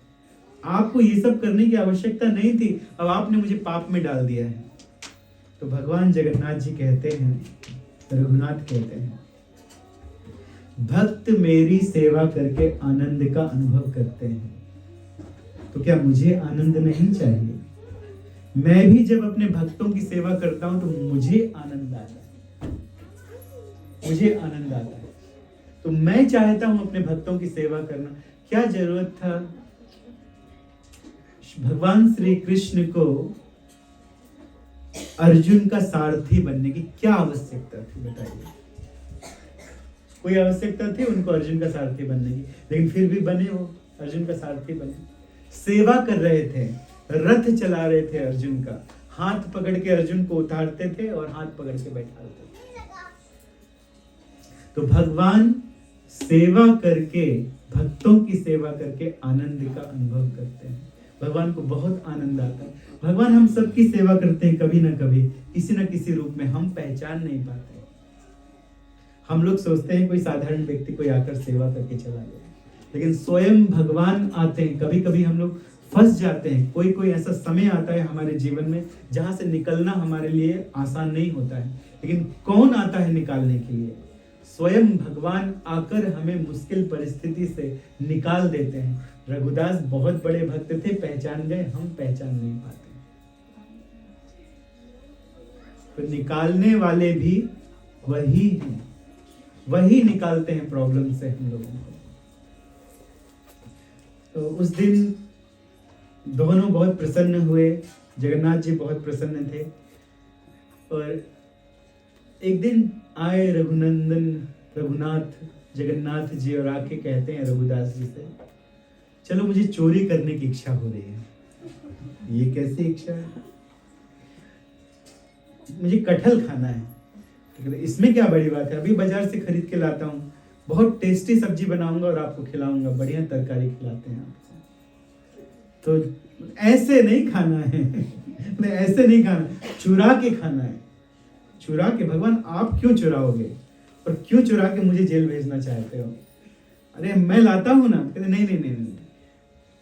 आपको ये सब करने की आवश्यकता नहीं थी, अब आपने मुझे पाप में डाल दिया है। तो भगवान जगन्नाथ जी कहते हैं, रघुनाथ कहते हैं, भक्त मेरी सेवा करके आनंद का अनुभव करते हैं, तो क्या मुझे आनंद नहीं चाहिए? मैं भी जब अपने भक्तों की सेवा करता हूं तो मुझे आनंद आता है, मुझे आनंद आता है। तो मैं चाहता हूं अपने भक्तों की सेवा करना। क्या जरूरत था भगवान श्री कृष्ण को अर्जुन का सारथी बनने की? क्या आवश्यकता थी बताइए? कोई आवश्यकता थी उनको अर्जुन का सारथी बनने की? लेकिन फिर भी बने, वो अर्जुन का सारथी बने। सेवा कर रहे थे, रथ चला रहे थे अर्जुन का, हाथ पकड़ के अर्जुन को उतारते थे और हाथ पकड़ के बैठाते थे। तो भगवान सेवा करके, भक्तों की सेवा करके आनंद का अनुभव करते हैं। भगवान को बहुत आनंद आता है। भगवान हम सबकी सेवा करते हैं कभी ना कभी, किसी ना किसी रूप में, हम पहचान नहीं पाते। हम लोग सोचते हैं कोई साधारण व्यक्ति कोई आकर सेवा करके चला गया, लेकिन स्वयं भगवान आते हैं। कभी कभी हम लोग फंस जाते हैं, कोई कोई ऐसा समय आता है हमारे जीवन में जहां से निकलना हमारे लिए आसान नहीं होता है, लेकिन कौन आता है निकालने के लिए? स्वयं भगवान आकर हमें मुश्किल परिस्थिति से निकाल देते हैं। रघुदास बहुत बड़े भक्त थे, पहचान गए, हम पहचान नहीं पाते। तो निकालने वाले भी वही हैं, वही निकालते हैं प्रॉब्लम से हम लोगों को। तो उस दिन दोनों बहुत प्रसन्न हुए, जगन्नाथ जी बहुत प्रसन्न थे। और एक दिन आए रघुनाथ जगन्नाथ जी और आके कहते हैं रघुदास जी से, चलो मुझे चोरी करने की इच्छा हो रही है। ये कैसी इच्छा है? मुझे कटहल खाना है। तो कहते इसमें क्या बड़ी बात है, अभी बाजार से खरीद के लाता हूँ, बहुत टेस्टी सब्जी बनाऊंगा और आपको खिलाऊंगा, बढ़िया तरकारी खिलाते हैं आपको। तो ऐसे नहीं खाना है नहीं ऐसे नहीं खाना, चुरा के खाना है। चुरा के, भगवान आप क्यों चुराओगे और क्यों चुरा के मुझे जेल भेजना चाहते हो? अरे मैं लाता हूं ना। कहते नहीं नहीं नहीं नहीं,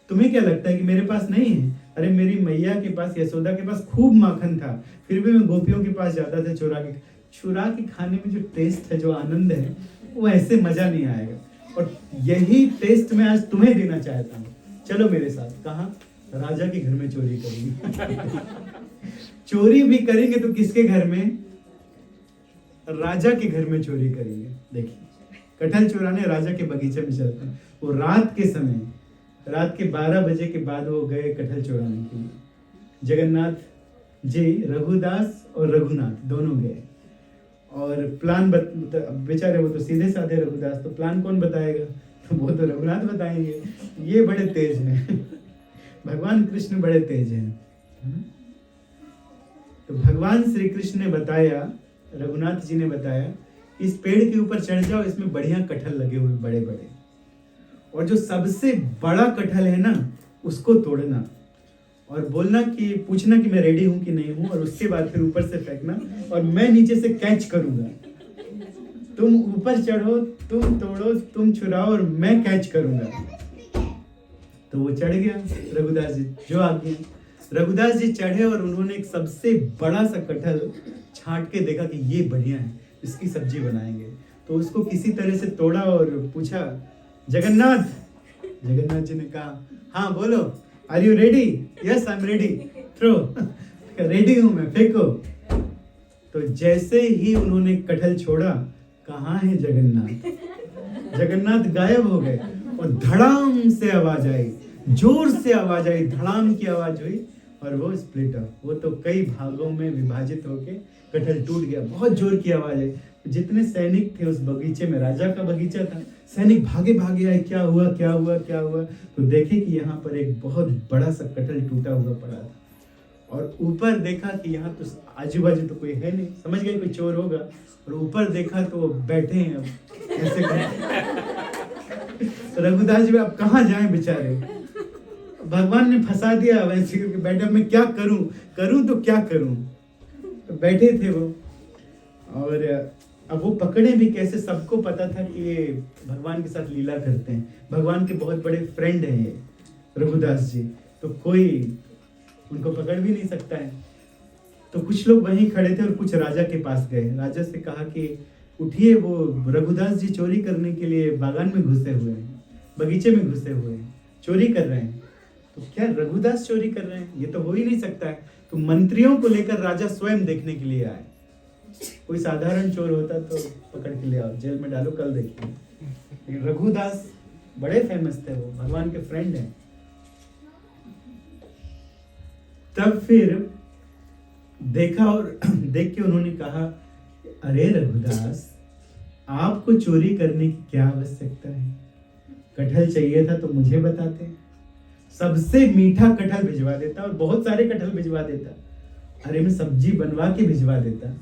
तुम्हें क्या लगता है कि मेरे पास नहीं है? अरे मेरी मैया के पास, यशोदा के पास खूब माखन था, फिर भी मैं गोपियों के पास जाता था चुरा के खाने में जो टेस्ट है, जो आनंद है, वो ऐसे मजा नहीं आएगा। और यही टेस्ट मैं आज तुम्हें देना चाहता हूँ। चलो मेरे साथ। कहाँ? राजा के घर में चोरी करेंगे चोरी भी करेंगे तो किसके घर में? राजा के घर में चोरी करेंगे। देखिए, कटहल चुराने राजा के बगीचे में चलते हैं। वो रात के समय, रात के 12 बजे के बाद वो गए कटहल चुराने के लिए। जगन्नाथ जी, रघुदास और रघुनाथ दोनों गए और प्लान बेचारे वो तो सीधे साधे रघुदास, तो प्लान कौन बताएगा? तो वो तो रघुनाथ बताएंगे। ये बड़े तेज हैं भगवान कृष्ण बड़े तेज हैं। तो भगवान श्री कृष्ण ने बताया, रघुनाथ जी ने बताया, इस पेड़ के ऊपर चढ़ जाओ, इसमें बढ़िया कटहल लगे हुए बड़े बड़े, और जो सबसे बड़ा कटहल है ना उसको तोड़ना और बोलना कि पूछना कि मैं रेडी हूं कि नहीं हूं, और उसके बाद फिर ऊपर से फेंकना और मैं नीचे से कैच करूंगा। तुम ऊपर चढ़ो, तुम तोड़ो, तुम छुड़ाओ और मैं कैच करूंगा। तो वो चढ़ गया रघुदास जी, जो आगे रघुदास जी चढ़े और उन्होंने एक सबसे बड़ा सा कटहल छांट के देखा कि ये बढ़िया है, इसकी सब्जी बनाएंगे। तो उसको किसी तरह से तोड़ा और पूछा, जगन्नाथ। जगन्नाथ जी ने कहा, हाँ बोलो, are you ready? Yes I am ready, throw. Ready हूं मैं, फेंको। तो जैसे ही उन्होंने कटहल छोड़ा, कहाँ है जगन्नाथ? जगन्नाथ गायब हो गए और धड़ाम से आवाज आई, जोर से आवाज आई, धड़ाम की आवाज हुई और वो स्प्लिट अप, वो तो कई भागों में विभाजित होके कटहल टूट गया। बहुत जोर की आवाज आई। जितने सैनिक थे उस बगीचे में, राजा का बगीचा था, सैनिक भागे भागे आए, क्या हुआ क्या हुआ क्या हुआ? तो देखे कि यहाँ पर एक बहुत बड़ा सा कटहल टूटा हुआ पड़ा था, और ऊपर देखा कि यहाँ तो आजू बाजू तो कोई है नहीं, समझ गए कोई चोर होगा, और ऊपर देखा तो बैठे हैं अब ऐसे रघुदास जी अब कहाँ जाएं बेचारे, भगवान ने फंसा दिया वैसे करके बैठे, अब मैं क्या करूं तो क्या करूं? तो बैठे थे वो, और अब वो पकड़े भी कैसे? सबको पता था कि ये भगवान के साथ लीला करते हैं, भगवान के बहुत बड़े फ्रेंड हैं ये रघुदास जी, तो कोई उनको पकड़ भी नहीं सकता है। तो कुछ लोग वहीं खड़े थे और कुछ राजा के पास गए, राजा से कहा कि उठिए, वो रघुदास जी चोरी करने के लिए बागान में घुसे हुए हैं, बगीचे में घुसे हुए हैं, चोरी कर रहे हैं। तो क्या रघुदास चोरी कर रहे हैं? ये तो हो ही नहीं सकता है। तो मंत्रियों को लेकर राजा स्वयं देखने के लिए आए। कोई साधारण चोर होता तो पकड़ के ले आओ, जेल में डालो, कल देखिए। लेकिन रघुदास बड़े फेमस थे, वो भगवान के फ्रेंड हैं। तब फिर देखा और देख के उन्होंने कहा, अरे रघुदास, आपको चोरी करने की क्या आवश्यकता है? कटहल चाहिए था तो मुझे बताते, सबसे मीठा कटहल भिजवा देता और बहुत सारे कटहल भिजवा देता। अरे मैं सब्जी बनवा के भिजवा देता,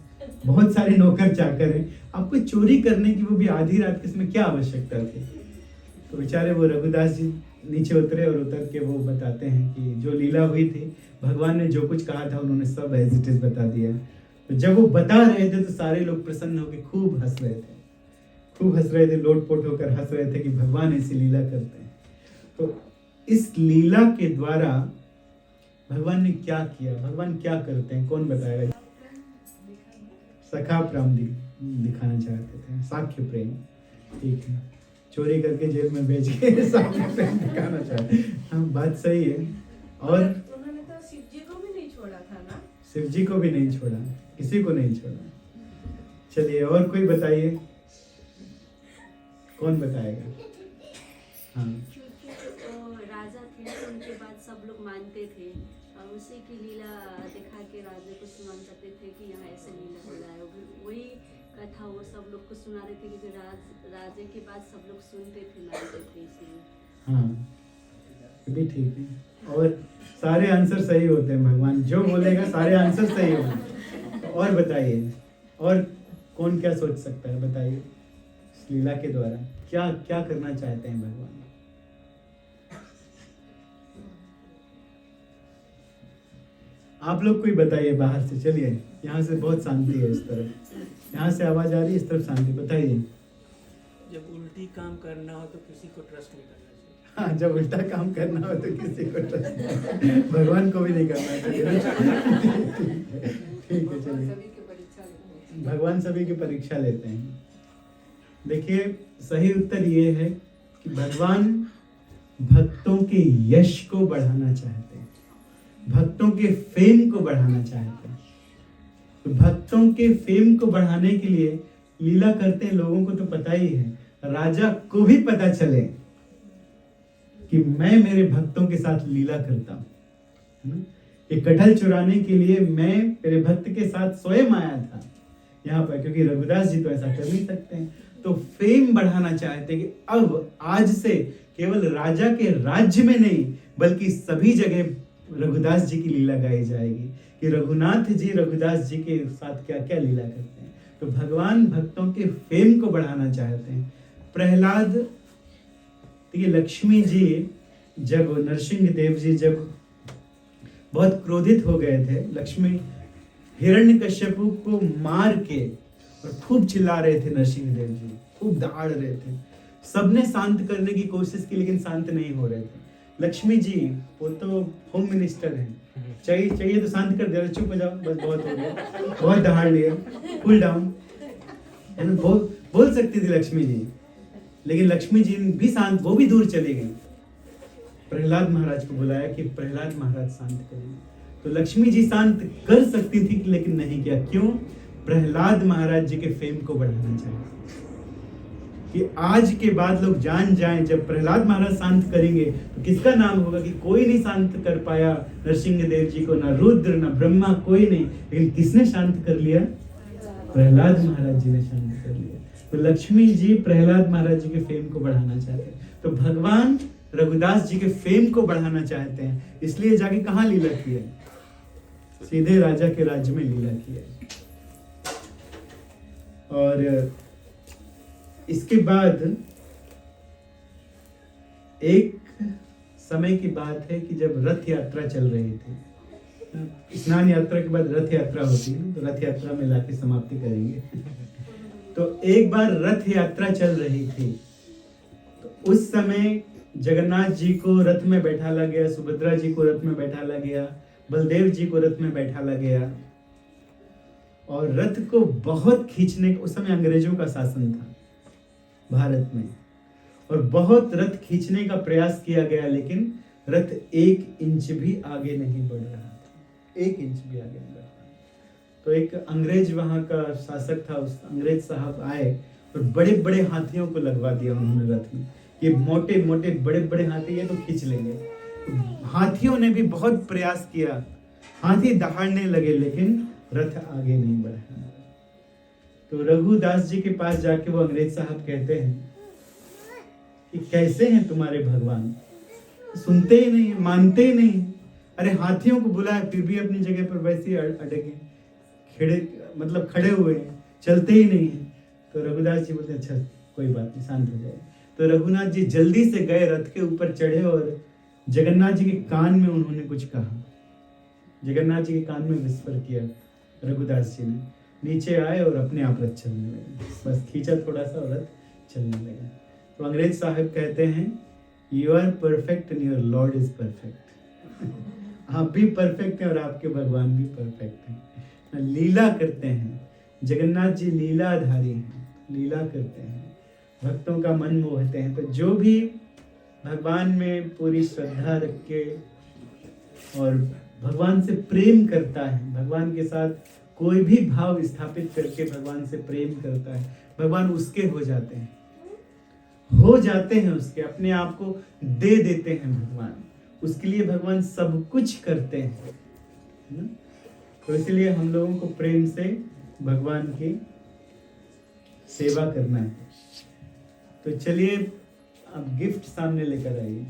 बहुत सारे नौकर चाकर हैं, आपको चोरी करने की, वो भी आधी रात के समय, क्या आवश्यकता थी? तो बेचारे वो रघुदास जी नीचे उतरे और उतर के वो बताते हैं कि जो लीला हुई थी, भगवान ने जो कुछ कहा था उन्होंने सब एज इट इज बता दिया। तो जब वो बता रहे थे तो सारे लोग प्रसन्न होकर खूब हंस रहे थे, लोटपोट होकर हंस रहे थे कि भगवान ऐसी लीला करते हैं। तो इस लीला के द्वारा भगवान ने क्या किया, भगवान क्या करते हैं, कौन बताएगा? सखा प्रेम दिखाना चाहते थे, साख्य प्रेम, ठीक है, चोरी करके जेल में बेच के साख्य प्रेम दिखाना चाहते। हाँ, बात सही है। और उन्होंने तो शिव जी को भी नहीं छोड़ा था ना? शिव जी को भी नहीं छोड़ा, किसी को नहीं छोड़ा। चलिए और कोई बताइए, कौन बताएगा? हाँ, राजा थे तो उनके बाद सब लोग मानते थे और उसी की लीला दिखा के राजा को सुना करते थे कि यहाँ ऐसे लीला हो रहा है। वही कथा वो सब लोग को सुना रहे थे क्योंकि राजे के बाद सब लोग सुनते थे, मानते थे, इसलिए। हाँ, ये भी ठीक है। और सारे आंसर सही होते हैं, भगवान जो बोलेगा सारे आंसर सही होंगे। और बताइए, और कौन क्या सोच सकता है, बताइए। इस लीला के द्वारा क्या क्या करना चाहते हैं भगवान? आप लोग कोई बताइए बाहर से, चलिए, यहाँ से बहुत शांति है, इस तरफ यहाँ से आवाज आ रही है, इस तरफ शांति, बताइए। जब उल्टी काम करना हो तो किसी को ट्रस्ट नहीं करना चाहिए। हाँ, जब उल्टा काम करना हो तो किसी को ट्रस्ट, भगवान को भी नहीं करना चाहिए। ठीक है, चलिए। भगवान सभी की परीक्षा लेते हैं। देखिए, सही उत्तर ये है कि भगवान भक्तों के यश को बढ़ाना चाहते हैं, भक्तों के फेम को बढ़ाना चाहते हैं। तो भक्तों के फेम को बढ़ाने के लिए लीला करते हैं। लोगों को तो पता ही है, राजा को भी पता चले कि मैं मेरे भक्तों के साथ लीला करता हूं। ये कटहल चुराने के लिए मैं मेरे भक्त के साथ स्वयं आया था यहाँ पर, क्योंकि रघुदास जी तो ऐसा कर नहीं सकते हैं। तो फेम बढ़ाना चाहते हैं कि अब आज से केवल राजा के राज्य में नहीं, बल्कि सभी जगह रघुदास जी की लीला गाई जाएगी कि रघुनाथ जी रघुदास जी के साथ क्या क्या लीला करते हैं। तो भगवान भक्तों के फेम को बढ़ाना चाहते हैं। प्रहलाद, देखिए, लक्ष्मी जी जब नरसिंह देव जी जब बहुत क्रोधित हो गए थे, लक्ष्मी हिरण्यकश्यपु को मार के और खूब चिल्ला रहे थे, नरसिंह देव जी खूब दहाड़ रहे थे। सबने शांत करने की कोशिश की, लेकिन शांत नहीं हो रहे थे। लक्ष्मी जी, वो तो होम मिनिस्टर हैं, चाहिए तो शांत कर दे, चुप हो जाओ, बस बहुत हो गया, बहुत दहाड़ लिया, कूल डाउन, है ना, बोल सकती थी लक्ष्मी जी, लेकिन लक्ष्मी जी भी शांत, वो भी दूर चली गई। प्रहलाद महाराज को बुलाया कि प्रहलाद महाराज शांत करेंगे। तो लक्ष्मी जी शांत कर सकती थी, लेकिन नहीं किया। क्यों? प्रहलाद महाराज जी के फेम को बढ़ाना चाहिए कि आज के बाद लोग जान जाएं, जब प्रहलाद महाराज शांत करेंगे तो किसका नाम होगा कि कोई नहीं शांत कर पाया नरसिंह देव जी को, ना रुद्र ना ब्रह्मा, कोई नहीं, लेकिन किसने शांत कर लिया? प्रहलाद महाराज जी ने शांत कर लिया। तो लक्ष्मी जी प्रहलाद महाराज जी के फेम को बढ़ाना चाहते हैं। तो भगवान रघुदास जी के फेम को बढ़ाना चाहते हैं, इसलिए जाके कहाँ लीला की है? सीधे राजा के राज्य में लीला की है। और इसके बाद एक समय की बात है कि जब रथ यात्रा चल रही थी, स्नान यात्रा के बाद रथ यात्रा होती है, तो रथ यात्रा में लाके समाप्ति करेंगे। तो एक बार रथ यात्रा चल रही थी, तो उस समय जगन्नाथ जी को रथ में बैठाला गया, सुभद्रा जी को रथ में बैठाला गया, बलदेव जी को रथ में बैठाला गया, और रथ को बहुत खींचने, उस समय अंग्रेजों का शासन था भारत में, और बहुत रथ खींचने का प्रयास किया गया, लेकिन रथ 1 इंच भी आगे नहीं बढ़ रहा था, 1 इंच भी आगे नहीं बढ़ रहा। तो एक अंग्रेज वहां का शासक था, उस अंग्रेज साहब आए और बड़े बड़े हाथियों को लगवा दिया उन्होंने रथ में। ये मोटे मोटे बड़े बड़े हाथी, ये तो खींच लेंगे। हाथियों ने भी बहुत प्रयास किया, हाथी दहाड़ने लगे, लेकिन रथ आगे नहीं बढ़ा। तो रघुदास जी के पास जाके वो अंग्रेज साहब कहते हैं कि कैसे हैं तुम्हारे भगवान? सुनते ही नहीं, मानते ही नहीं। अरे हाथियों को बुलाया, फिर भी अपनी जगह पर वैसे ही अटके, मतलब खड़े हुए हैं, चलते ही नहीं है। तो रघुदास जी बोलते अच्छा कोई बात नहीं, शांत हो जाए। तो रघुनाथ जी जल्दी से गए, रथ के ऊपर चढ़े और जगन्नाथ जी के कान में उन्होंने कुछ कहा। जगन्नाथ जी के कान में विस्पर किया रघुदास जी ने। नीचे आए और अपने आप रथ चलने लगे, बस खींचा थोड़ा सा और रथ चलने लगा। तो अंग्रेज साहब कहते हैं you are perfect and your lord is perfect. आप भी परफेक्ट हैं और आपके भगवान भी परफेक्ट हैं। लीला करते हैं, जगन्नाथ जी लीलाधारी हैं, लीला करते हैं, भक्तों का मन मोहते हैं। तो जो भी भगवान में पूरी श्रद्धा रख के और भगवान से प्रेम करता है, भगवान के साथ कोई भी भाव स्थापित करके भगवान से प्रेम करता है, भगवान उसके हो जाते हैं उसके, अपने आप को दे देते हैं भगवान, उसके लिए भगवान सब कुछ करते हैं ना? तो इसलिए हम लोगों को प्रेम से भगवान की सेवा करना है। तो चलिए अब गिफ्ट सामने लेकर आइए,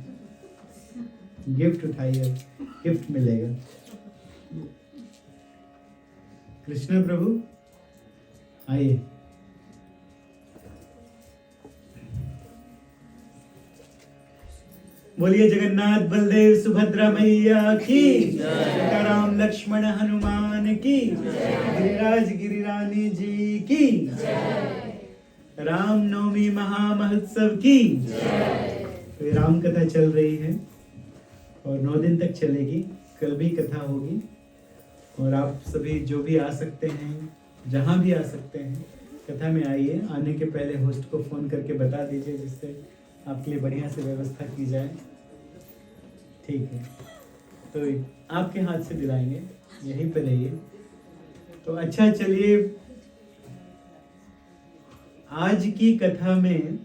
गिफ्ट उठाइए, गिफ्ट मिलेगा। कृष्ण प्रभु आइए। बोलिए जगन्नाथ बलदेव सुभद्रा मैया की, सीताराम लक्ष्मण हनुमान की, गिरिराज गिरिरानी जी की, राम नवमी महामहोत्सव की। तो राम कथा चल रही है और 9 दिन तक चलेगी। कल भी कथा होगी और आप सभी जो भी आ सकते हैं, जहां भी आ सकते हैं, कथा में आइए। आने के पहले होस्ट को फोन करके बता दीजिए, जिससे आपके लिए बढ़िया से व्यवस्था की जाए। ठीक है, तो आपके हाथ से दिलाएंगे, यहीं पे रहिए। तो अच्छा, चलिए आज की कथा में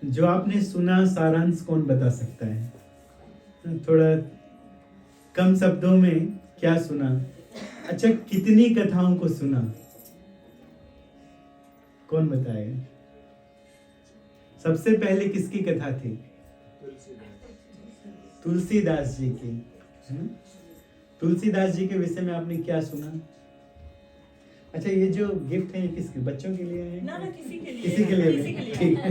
जो आपने सुना, सारांश कौन बता सकता है? थोड़ा कम शब्दों में क्या सुना? अच्छा, कितनी कथाओं को सुना? कौन बताएगा? सबसे पहले किसकी कथा थी? तुलसीदास जी की। तुलसीदास जी के विषय में आपने क्या सुना? अच्छा, ये जो गिफ्ट है ये किसके? बच्चों के लिए है? ना किसी के लिए, किसी के लिए? ठीक है।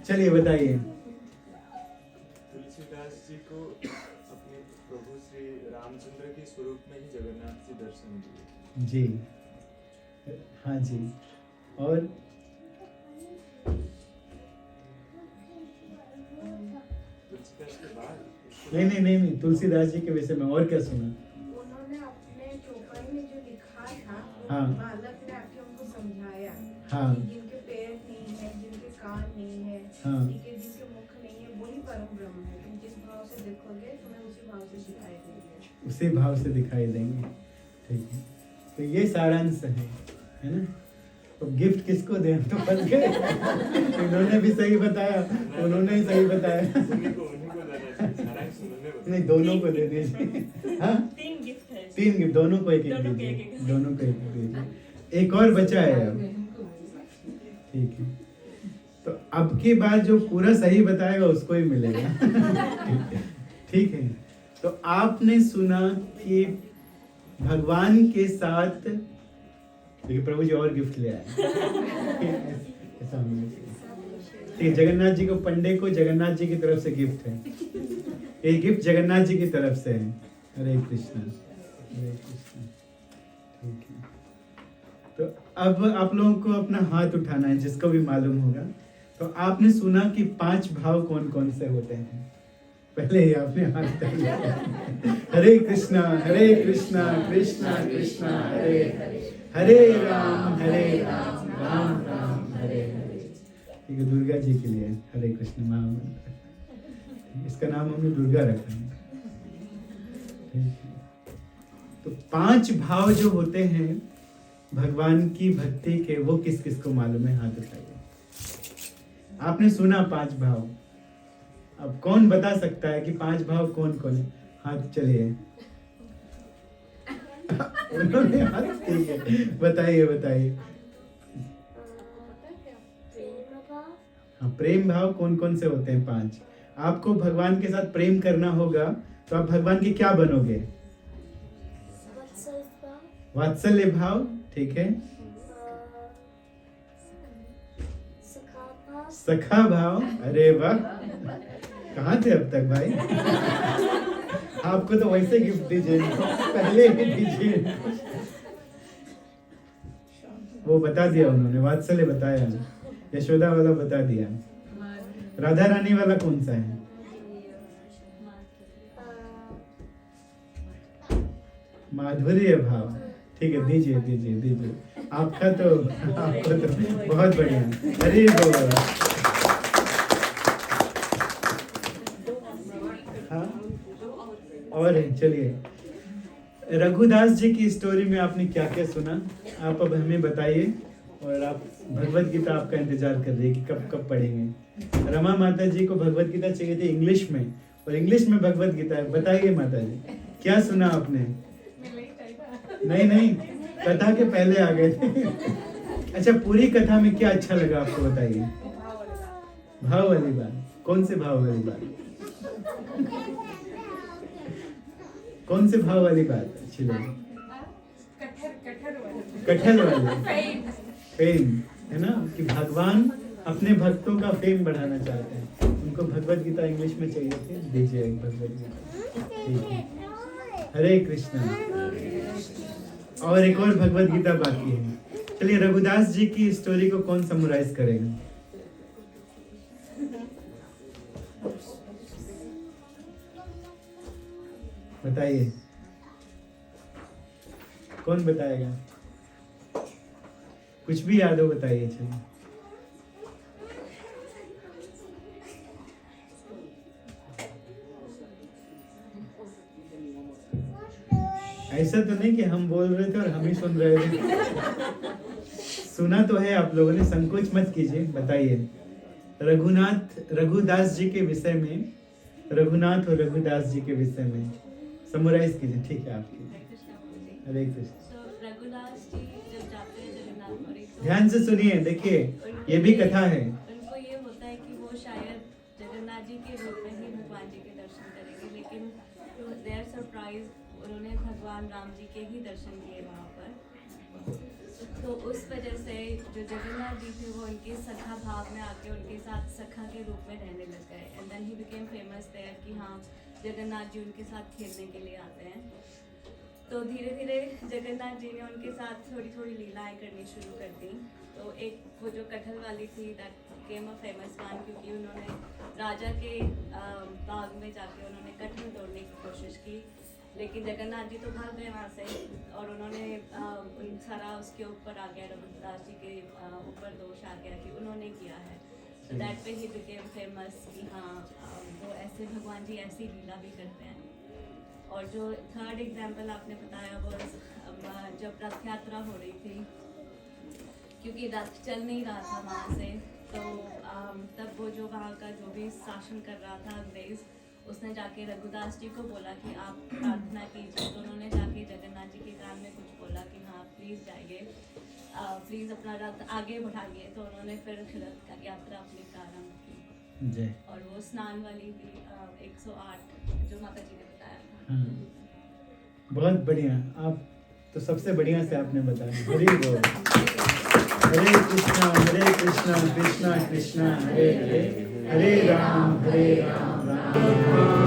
चलिए बताइए। तुलसीदास जी को अपने प्रभु श्री रामचंद्र के स्वरूप में ही जगन्नाथ जी दर्शन दिए। जी, हाँ जी। और तुलसीदास के बाद नहीं, तुलसीदास जी के विषय में और क्या सुना? उन्होंने अपने चौपाई में जो लिखा था, हाँ। बालक ने आके उनको समझाया हाँ। कि जिनके पैर नहीं है, जिनके कान नहीं है, हाँ। ठीक है, जिनके मुख नहीं है, वही परम ब्रह्म है। तुम जिस भाव से देखोगे तुम्हें उसी भाव से दिखाई देंगे। उसी भाव से दिखाई देंगे। ठीक है, तो ये सारांश है ना? तो गिफ्ट किसको दें? तो फंस गए। इन्होंने भी सही बताया, उन्होंने ही सही बताया। उन्हीं को देना चाहिए, सारांश उन्होंने बताया। नहीं, दोनों को दे दीजिए। हाँ, 3 गिफ्ट है। 3 गिफ्ट, दोनों को एक दोनों को दीजिए। एक-एक। दोनों को एक दीजिए। एक और बचा है अब। ठीक है, तो अब की बार जो पूरा सही बताएगा उसको ही मिलेगा। ठीक है, तो आपने सुना कि भगवान के साथ, देखिए प्रभु जी और गिफ्ट ले आए। ऐसा होना चाहिए। ठीक, जगन्नाथ जी को, पंडे को जगन्नाथ जी की तरफ से गिफ्ट है। ये गिफ्ट जगन्नाथ जी की तरफ से है। हरे कृष्णा, हरे कृष्णा। ठीक है, तो अब आप लोगों को अपना हाथ उठाना है, जिसको भी मालूम होगा। तो आपने सुना कि 5 भाव कौन कौन से होते हैं? पहले ही आपने हाथ उठाया। हरे कृष्णा कृष्णा कृष्णा हरे हरे, राम राम राम हरे हरे। ठीक है, दुर्गा जी के लिए हरे कृष्ण महामंत्र, इसका नाम हमने दुर्गा रखा है। ठीक है, तो 5 भाव जो होते हैं भगवान की भक्ति के, वो किस किस को मालूम है? हाथ उठाइए। आपने सुना 5 भाव। अब कौन बता सकता है कि 5 भाव कौन कौन है? हाथ चलिए। उन्होंने हाथ, ठीक है, बताइए। हाँ, प्रेम भाव कौन कौन से होते हैं? 5। आपको भगवान के साथ प्रेम करना होगा तो आप भगवान के क्या बनोगे? वात्सल्य भाव। ठीक है, सखा भाव। अरे वाह, कहाँ थे अब तक भाई? आपको तो वैसे गिफ्ट दीजिए, पहले ही दीजिए। वो बता दिया उन्होंने, वात्सल्य बताया, यशोदा वाला बता दिया। राधा रानी वाला कौन सा है? माधुर्य भाव। ठीक है, दीजिए। आपको तो बहुत बढ़िया। हरि बोल। हाँ, और चलिए, रघुदास जी की स्टोरी में आपने क्या क्या सुना? आप अब हमें बताइए। और आप भगवत गीता आपका इंतजार कर रही है कि कब कब पढ़ेंगे। रमा माता जी को भगवत गीता चाहिए थी इंग्लिश में, और इंग्लिश में भगवत गीता है। बताइए माता जी, क्या सुना आपने? नहीं, कथा के पहले आ गए। अच्छा, पूरी कथा में क्या अच्छा लगा आपको? बताइए। भाव वाली बात। कौन से भाव वाली बात? कौन से भाव वाली बात अच्छी लगी? कटहल वाली फेम, है ना, कि भगवान अपने भक्तों का फेम बढ़ाना चाहते हैं। उनको भगवत गीता इंग्लिश में चाहिए थी, दीजिए एक भगवत गीता। ठीक है, हरे कृष्णा। और एक और भगवत गीता बाकी है। चलिए, रघुदास जी की स्टोरी को कौन समराइज करेगा? बताइए, कौन बताएगा? कुछ भी याद हो बताइए। चलिए, ऐसा तो नहीं कि हम बोल रहे थे और हम ही सुन रहे थे। सुना तो है आप लोगों ने, संकोच मत कीजिए, बताइए। रघुदास जी के विषय में, रघुनाथ और रघुदास जी के विषय में समराइज कीजिए। ठीक है, आपकी। हरे कृष्ण। तो रघुदास जी जब जाते हैं जगन्नाथपुरी, तो ध्यान से सुनिए, देखिए ये भी कथा है। उनको ये होता है कि वो शायद जगन्नाथ जी के रूप में ही भगवान जी के दर्शन करेंगे, लेकिन टू देयर सरप्राइज उन्होंने भगवान राम जी के ही दर्शन किए वहाँ पर। तो उस वजह से जो जगन्नाथ जी थे वो उनके सखा भाव में आके उनके साथ सखा के रूप में रहने लग गए। And then he became famous there कि हाँ, जगन्नाथ जी उनके साथ खेलने के लिए आते हैं। तो धीरे धीरे जगन्नाथ जी ने उनके साथ थोड़ी थोड़ी लीलाएं करनी शुरू कर दी। तो एक वो जो कटहल वाली थी, that came a famous one, क्योंकि उन्होंने राजा के बाग में जाके उन्होंने कटहल तोड़ने की कोशिश की, लेकिन जगन्नाथ जी तो भाग गए वहाँ से, और उन्होंने सारा उसके ऊपर आ गया, रघुदास जी के ऊपर दोष आ गया कि उन्होंने किया है। तो that way he became famous कि हाँ, वो ऐसे भगवान जी ऐसी लीला भी करते हैं। और जो थर्ड एग्जाम्पल आपने बताया वो जब रथ यात्रा हो रही थी, क्योंकि रथ चल नहीं रहा था वहाँ से, तो तब वो जो वहाँ का जो भी शासन कर रहा था अंग्रेज, उसने जाके रघुदास जी को बोला कि आप प्रार्थना कीजिए। तो उन्होंने जाके जगन्नाथ जी के कान में कुछ बोला कि हाँ प्लीज़ जाइए, प्लीज़ अपना रथ आगे बढ़ाइए। तो उन्होंने फिर रथ का यात्रा अपनी प्रारंभ की। जय। और वो स्नान वाली भी 108 जो माता जी ने बताया था। हाँ, बहुत बढ़िया। आप तो सबसे बढ़िया से आपने बताया। हरि बोल। हरे कृष्णा कृष्णा कृष्णा हरे हरे, हरे राम राम राम